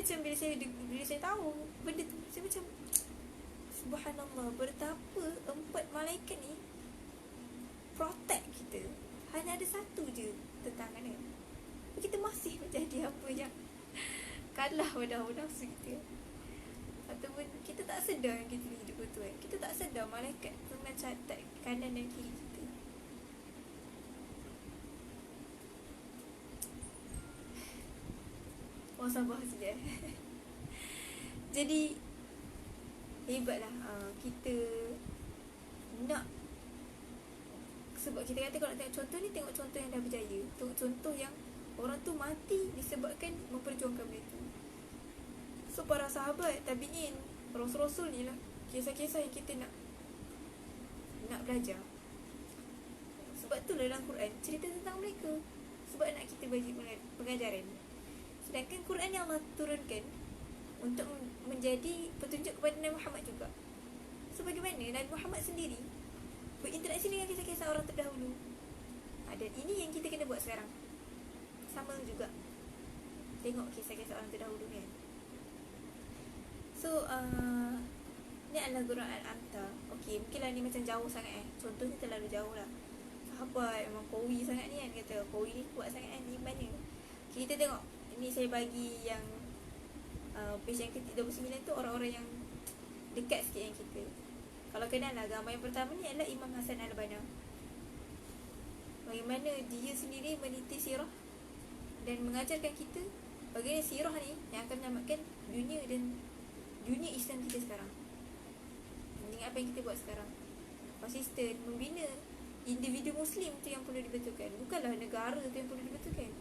macam bila saya tahu benda tu, saya macam subhanallah, betapa 4 malaikat ni protect kita. Hanya ada satu je tentangan kan. Kita masih menjadi apa yang kalah pada hawa nafsu kita. Ataupun kita tak sedar kita hidup betul kan. Kita tak sedar malaikat tu mencatat kanan dan kiri kita. Sabar sekejap. Jadi hebatlah kita nak. Sebab kita kata kalau nak tengok contoh ni, tengok contoh yang dah berjaya. Tengok contoh yang orang tu mati disebabkan memperjuangkan benda tu. So para sahabat, tabi'in, rasul-rasul ni lah kisah-kisah yang kita nak belajar. Sebab tu lah dalam Quran cerita tentang mereka. Sebab nak kita bagi pengajaran. Sedangkan Quran yang Allah turunkan untuk menjadi petunjuk kepada Nabi Muhammad juga. So bagaimana Nabi Muhammad sendiri berinteraksi dengan kisah-kisah orang terdahulu. Dan ini yang kita kena buat sekarang. Sama juga. Tengok kisah-kisah orang terdahulu kan. So ni adalah Quran Al-Amta. Okay, mungkinlah ni macam jauh sangat Contohnya terlalu jauh lah. Sahabat memang kawi sangat ni kan. Kata kawi ni kuat sangat kan. Ni mana okay, kita tengok. Ini saya bagi yang page yang ke-29 tu orang-orang yang dekat sikit yang kita. Kalau kenal lah, gambar yang pertama ni adalah Imam Hasan Al-Banna. Bagaimana dia sendiri meniti sirah dan mengajarkan kita bagaimana sirah ni yang akan menyelamatkan dunia dan dunia Islam kita sekarang. Dengan apa yang kita buat sekarang, konsisten membina individu Muslim tu yang perlu dibetulkan. Bukanlah negara tu yang perlu dibetulkan,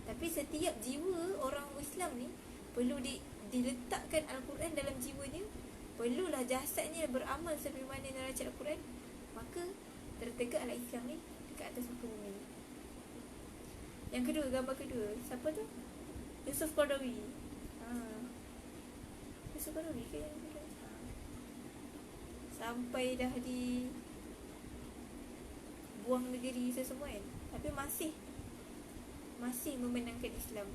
tapi setiap jiwa orang Islam ni perlu diletakkan Al-Quran dalam jiwanya. Perlulah jasadnya beramal sebagaimana neraca Al-Quran. Maka tertegaklah Islam ni dekat atas muka bumi. Yang kedua, gambar kedua, siapa tu? Yusuf Qaradawi. Yusuf Qaradawi ke yang kedua? Sampai dah di buang negeri semua kan, tapi masih memenangkan Islam.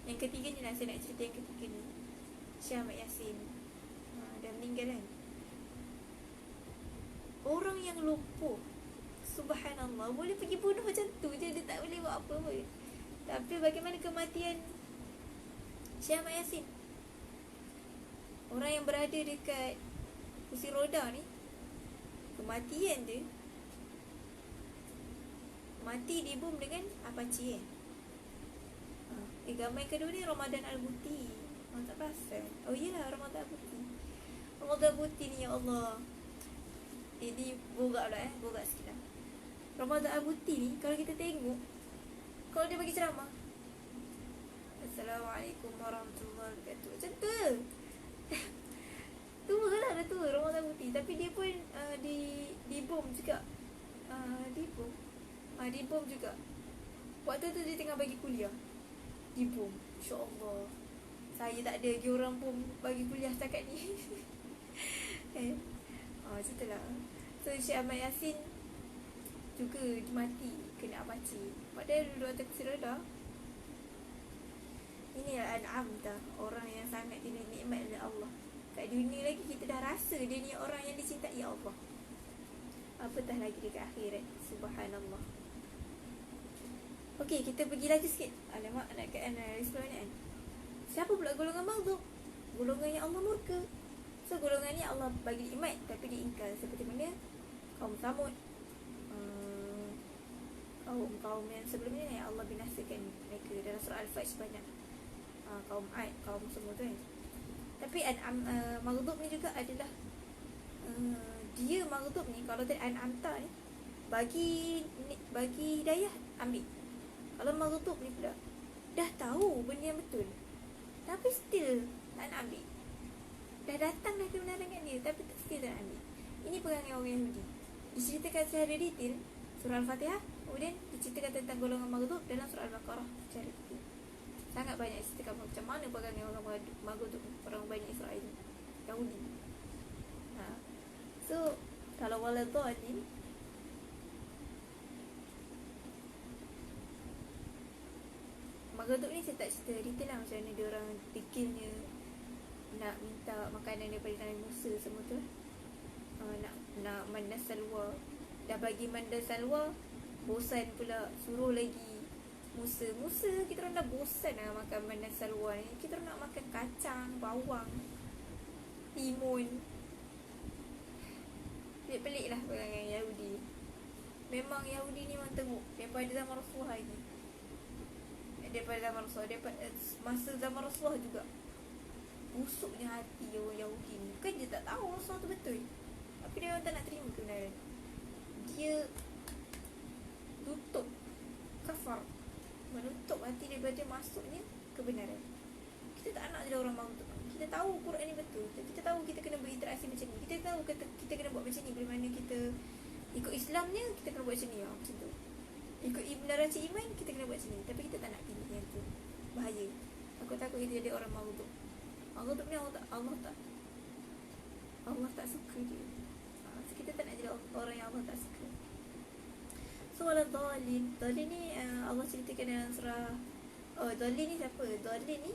Yang ketiga ni lah, saya nak cerita yang ketiga ni. Syekh Ahmad Yasin dah meninggal kan. Orang yang lumpuh, subhanallah, boleh pergi bunuh macam tu je, dia tak boleh buat apa pun. Tapi bagaimana kematian Syekh Ahmad Yasin, orang yang berada dekat kursi roda ni, kematian dia mati dibom dengan Apache gambar yang kedua ni Ramadan Al-Buti. Tak perasan. Oh iyalah, Ramadan Al-Buti. Ramadan Al-Buti ni, ya Allah, ini borak lah borak sikit lah. Ramadan Al-Buti ni kalau kita tengok, kalau dia bagi ceramah, Assalamualaikum warahmatullahi wabarakatuh, macam tu. Tua lah, dah tua Ramadan Al-Buti. Tapi dia pun dibom juga. Dibom juga. Waktu tu dia tengah bagi kuliah, dibom. InsyaAllah saya tak ada lagi orang pun bagi kuliah setakat ni. Macam tu lah. So Syekh Ahmad Yasin juga mati kena Apache, padahal duduk atas kursi roda. Inilah Al-Amta, orang yang sangat diberi nikmat oleh Allah. Kat dunia lagi kita dah rasa dia ni orang yang dicintai Allah, apatah lagi dekat akhirat. Subhanallah. Okey, kita pergi lagi sikit. Alamak, nak kat analis pula ni kan. Siapa pula golongan maghdub? Golongan yang Allah murka. So golongan ni Allah bagi nikmat tapi diingkar. Seperti mana kaum Samud, kaum yang sebelumnya yang Allah binasakan mereka dalam surah Al-Fajr banyak. Kaum Ad, kaum semua tu kan. Tapi maghdub ni juga adalah dia maghdub ni, kalau tadi An'amta ni bagi hidayah, ambil. Kalau maghdub ni pula dah tahu benda yang betul tapi still tak nak ambil. Dah datang dah kebenaran kat dia tapi still tak nak ambil. Ini perangai orang Yahudi. Diceritakan secara detail surah Al-Fatihah, kemudian diceritakan tentang golongan maghdub dalam surah Al-Baqarah secara detail. Sangat banyak diceritakan macam mana perangai orang maghdub, orang Bani Israel, Yahudi. So kalau waladhdallin, maghdub ni saya tak cerita detail lah macam mana dia orang fikirnya yang daripada Nabi Musa semua tu lah. Nak mandas salwa. Dah bagi mandas salwa, bosan pula suruh lagi Musa. Kita orang dah bosan lah makan mandas salwa ni. Kita orang nak makan kacang, bawang, timun. Pelik-pelik lah perangai Yahudi. Memang Yahudi ni memang teruk daripada zaman Rasulullah lagi. Daripada zaman Rasulullah, daripada masa zaman Rasulullah juga. Busuknya hati orang Yahudi ni. Bukan dia tak tahu Rasulullah tu betul, tapi dia orang tak nak terima kebenaran. Dia tutup, kafar, menutup hati daripada masuknya kebenaran. Kita tak nak jadi orang mahu. Kita tahu Quran ni betul, kita tahu kita kena berinteraksi macam ni, kita tahu kita kena buat macam ni. Bila mana kita ikut Islamnya, kita kena buat macam ni, macam tu. Ikut neraca iman, kita kena buat macam ni. Tapi kita tak nak pilih yang tu. Bahaya. Aku takut kita jadi orang mahu. Allah ni Allah tak suka dia. So kita tak nak jadi orang yang Allah tak suka. So wala dhalin. Dhalin ni Allah ceritakan dalam surah. Dhalin ni siapa? Dhalin ni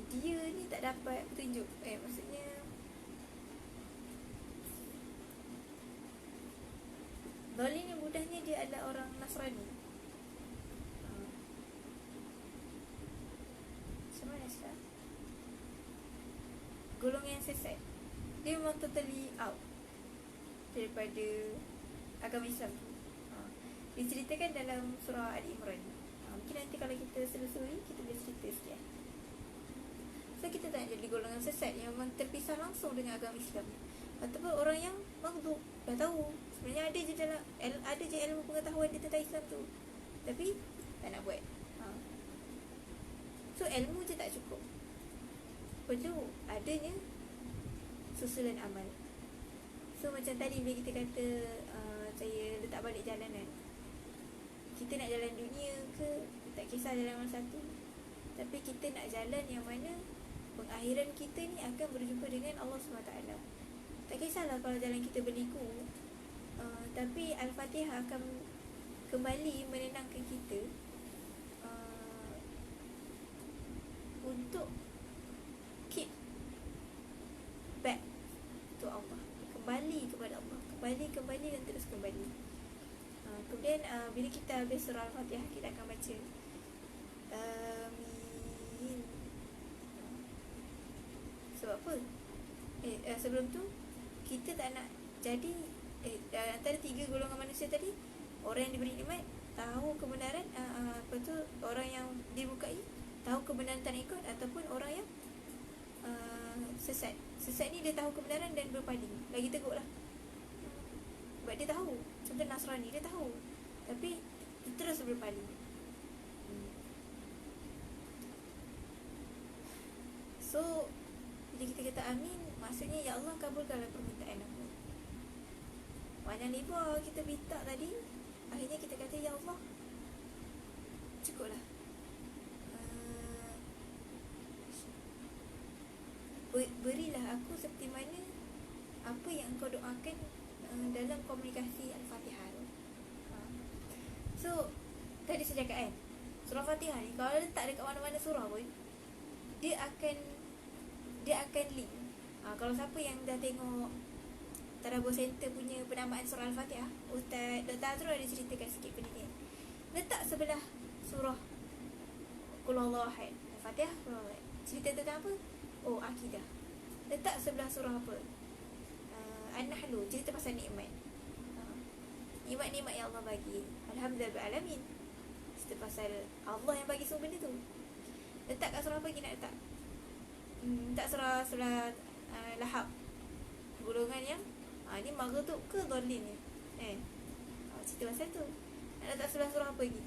dia ni tak dapat petunjuk. Maksudnya Dhalin ni mudahnya dia adalah orang Nasrani. Macam mana sekarang? Golongan yang sesat. Dia memang totally out daripada agama Islam tu. Diceritakan dalam surah Ali Imran. Mungkin nanti kalau kita selusuri, kita boleh cerita sikit. So kita tak jadi golongan sesat yang memang terpisah langsung dengan agama Islam, ataupun orang yang maghdub, dah tahu sebenarnya ada je ilmu pengetahuan dia tentang Islam tu, tapi tak nak buat. So ilmu je tak cukup, perlu adanya susulan amal. So macam tadi bila kita kata saya letak balik jalanan, kita nak jalan dunia ke, tak kisah jalan mana satu, tapi kita nak jalan yang mana pengakhiran kita ni akan berjumpa dengan Allah SWT. Tak kisahlah kalau jalan kita berliku, tapi Al-Fatihah akan kembali menenangkan kita untuk keep back to Allah, kembali kepada Allah, kembali dan terus kembali. Kemudian bila kita habis surah Al-Fatihah, kita akan baca Amin. Sebab apa? Sebelum tu kita tak nak jadi antara tiga golongan manusia tadi. Orang yang diberi nikmat tahu kebenaran, lepas tu orang yang dibukai tahu kebenaran tak nak ikut, ataupun orang yang sesat. Sesat ni dia tahu kebenaran dan berpaling. Lagi teruk lah, sebab dia tahu. Contoh Nasrani, dia tahu tapi dia terus berpaling. So bila kita kata amin, maksudnya ya Allah kabulkanlah permintaan aku. Mana lebar kita minta tadi, akhirnya kita kata ya Allah cukuplah. Berilah aku seperti mana apa yang kau doakan dalam komunikasi Al-Fatihah tu. So tadi saya cakap kan, surah Fatihah ni kalau letak dekat mana-mana surah pun, dia akan link. Kalau siapa yang dah tengok Tadabbur Center punya penamaan surah Al-Fatihah, Ustaz Dr. Azrul ada ceritakan sikit benda ni. Letak sebelah surah Qul Huwallahu Ahad, Al-Fatihah, Qul Huwallahu Ahad. Cerita tentang apa? Oh, akidah. Letak sebelah surah apa? An-Nahl, cerita pasal nikmat. Nikmat-nikmat yang Allah bagi. Alhamdulillah bil alamin. Cerita pasal Allah yang bagi semua benda tu. Letak kat surah apa lagi nak letak? Tak surah Lahab. Golongan yang ni maghdub ke dhalin ni? Cerita pasal tu. Nak letak surah apa lagi?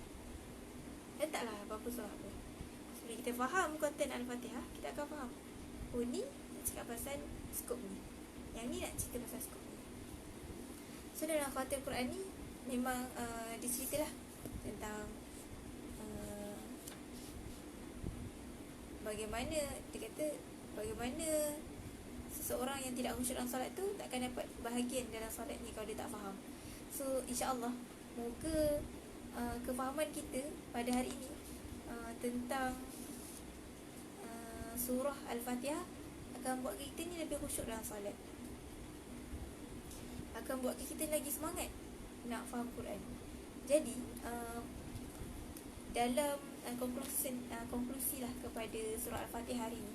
Letaklah apa-apa surah apa. Bila kita faham konten Al-Fatihah, kita akan faham. Oh ni nak cakap pasal skop ni, yang ni nak cerita pasal skop ni. So dalam khatim Quran ni memang diceritalah tentang bagaimana dia kata, bagaimana seseorang yang tidak khusyuk dalam solat tu takkan dapat bahagian dalam solat ni kalau dia tak faham. So insya-Allah moga kefahaman kita pada hari ini tentang surah Al-Fatihah akan buat kita ni lebih khusyuk dalam solat, akan buat kita lagi semangat nak faham Quran. Jadi dalam konklusi lah kepada surah Al-Fatihah hari ni,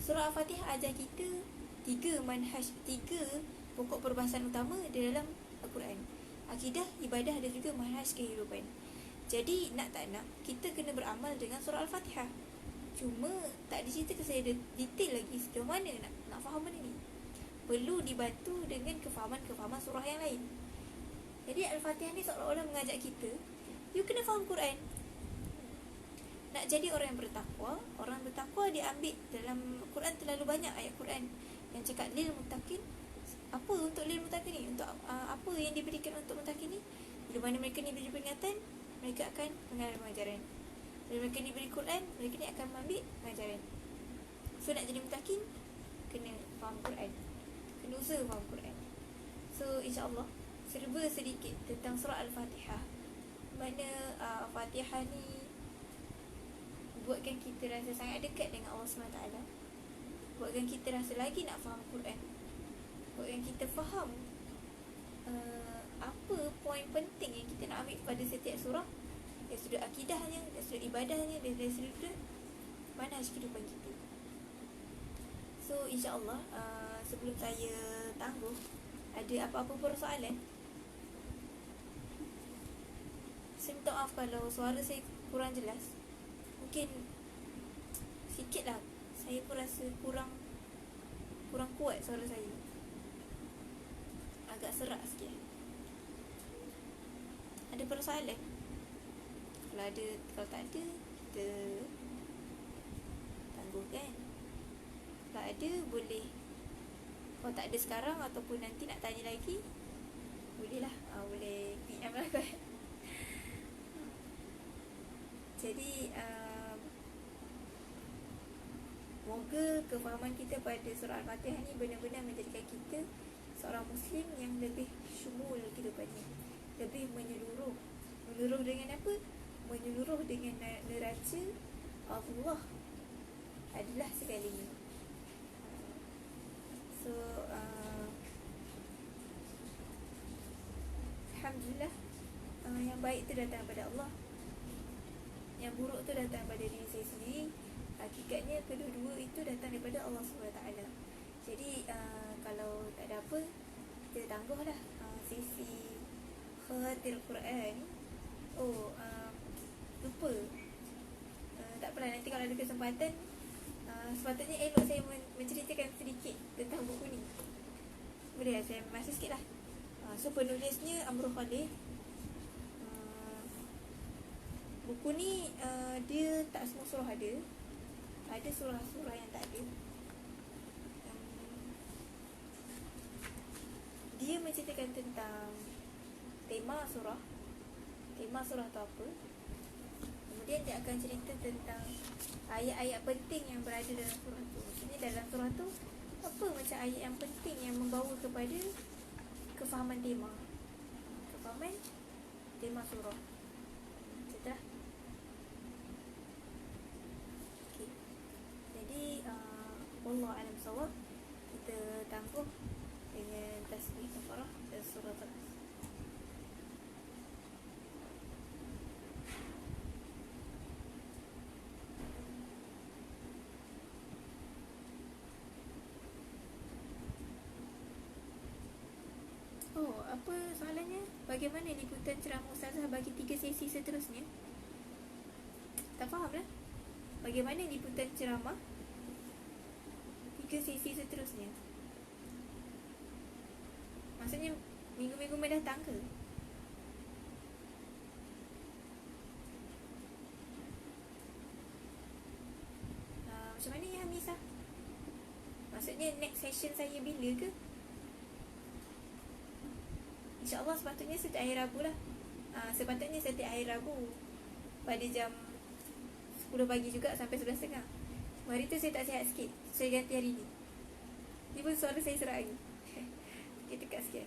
surah Al-Fatihah ajar kita tiga pokok perbahasan utama di dalam Al-Quran: akidah, ibadah dan juga manhaj kehidupan. Jadi nak tak nak, kita kena beramal dengan surah Al-Fatihah. Cuma tak diceritakan saya detail lagi sejauh mana nak faham benda ni. Perlu dibantu dengan kefahaman surah yang lain. Jadi Al-Fatihah ni seolah-olah mengajak kita, you kena faham Quran. Nak jadi orang yang bertakwa, orang bertakwa diambil dalam Quran terlalu banyak ayat Quran yang cakap lil muttaqin. Apa untuk lil muttaqin ni? Untuk apa yang diberikan untuk muttaqin ni? Bila mana mereka ni diberi peringatan, mereka akan mengalami pengajaran. Bila mereka ni diberi Quran, mereka ni akan mengambil pengajaran. So nak jadi muttaqin, kena faham Quran, kena usaha faham Quran. So insyaAllah serba sedikit tentang surah Al-Fatihah. Mana Al-Fatihah ni buatkan kita rasa sangat dekat dengan Allah SWT, buatkan kita rasa lagi nak faham Quran, buatkan kita faham apa poin penting yang kita nak ambil pada setiap surah, dari sudut akidahnya, dari sudut ibadahnya, dari sudut manhaj kehidupan kita. So insyaAllah sebelum saya tangguh, ada apa-apa persoalan? Saya minta maaf kalau suara saya kurang jelas. Mungkin sikit lah, saya pun rasa kurang kuat suara saya, agak serak sikit. Ada persoalan? Kalau tak ada, kita tangguhkan. Kalau ada, boleh. Kalau tak ada sekarang ataupun nanti nak tanya lagi, boleh lah, boleh PM lah kot. Jadi moga kefahaman kita pada surah Al-Fatihah ni benar-benar menjadikan kita seorang Muslim yang lebih syumul kehidupannya, lebih menyeluruh. Menyeluruh dengan apa? Menyeluruh dengan neraca Allah adalah segalanya. So Alhamdulillah, yang baik tu datang daripada Allah, yang buruk tu datang daripada diri saya sendiri. Hakikatnya kedua-dua itu datang daripada Allah SWT. Jadi kalau tak ada apa, kita tangguhlah sesi khawatir Quran. Lupa. Tak apalah, nanti kalau ada kesempatan, sepatutnya elok saya menceritakan sedikit tentang buku ni. Boleh lah, saya masih sikit lah. So penulisnya Amrul Khalid. Buku ni dia tak semua surah ada. Ada surah-surah yang tak ada. Dia menceritakan tentang tema surah tu apa. Kemudian dia akan cerita tentang ayat-ayat penting yang berada dalam surah tu. Maksudnya dalam surah tu, apa macam ayat yang penting yang membawa kepada kefahaman tema surah. Setelah Wallahu a'lam bissawab. Kita tangguh dengan tasbih kafarah dan surah Al-Nas. Apa soalannya? Bagaimana liputan ceramah Ustazah bagi 3 sesi seterusnya? Tak faham lah. Bagaimana liputan ceramah 3 sesi seterusnya? Maksudnya minggu-minggu mendatang ke? Macam mana ya Hamisah? Maksudnya next session saya bila ke? InsyaAllah sepatutnya setiap hari Rabu lah. Sepatutnya setiap hari Rabu pada jam 10 pagi juga sampai 11.30. Hari tu saya tak sihat sikit, saya ganti hari ni. Ni pun suara saya serak lagi. Kita tekat sikit.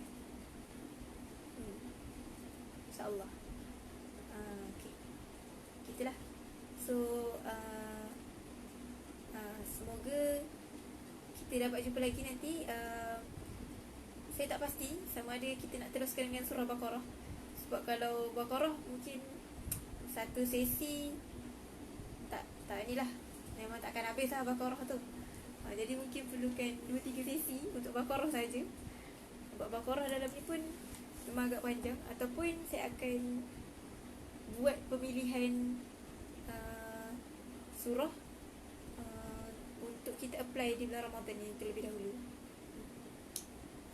InsyaAllah. Okay. Gitulah. So semoga kita dapat jumpa lagi nanti. Saya tak pasti sama ada kita nak teruskan dengan surah Baqarah. Sebab kalau Baqarah mungkin satu sesi tak inilah, memang takkan habis lah Baqarah tu. Jadi mungkin perlukan 2-3 sesi untuk Baqarah saja. Sebab Baqarah dalam ni pun memang agak panjang. Ataupun saya akan buat pemilihan surah untuk kita apply di bulan Ramadan ni terlebih dahulu.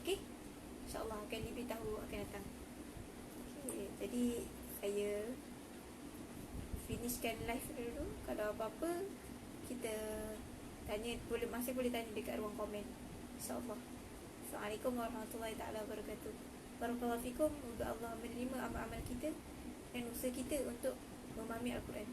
Okay, InsyaAllah akan diberitahu akan datang. Okay, jadi saya finishkan live dulu. Kalau apa-apa kita tanya, masih boleh tanya dekat ruang komen, InsyaAllah. Assalamualaikum warahmatullahi ta'ala wabarakatuh. Barakallahu fikum. Semoga Allah menerima amal-amal kita dan usaha kita untuk memahami Al-Quran.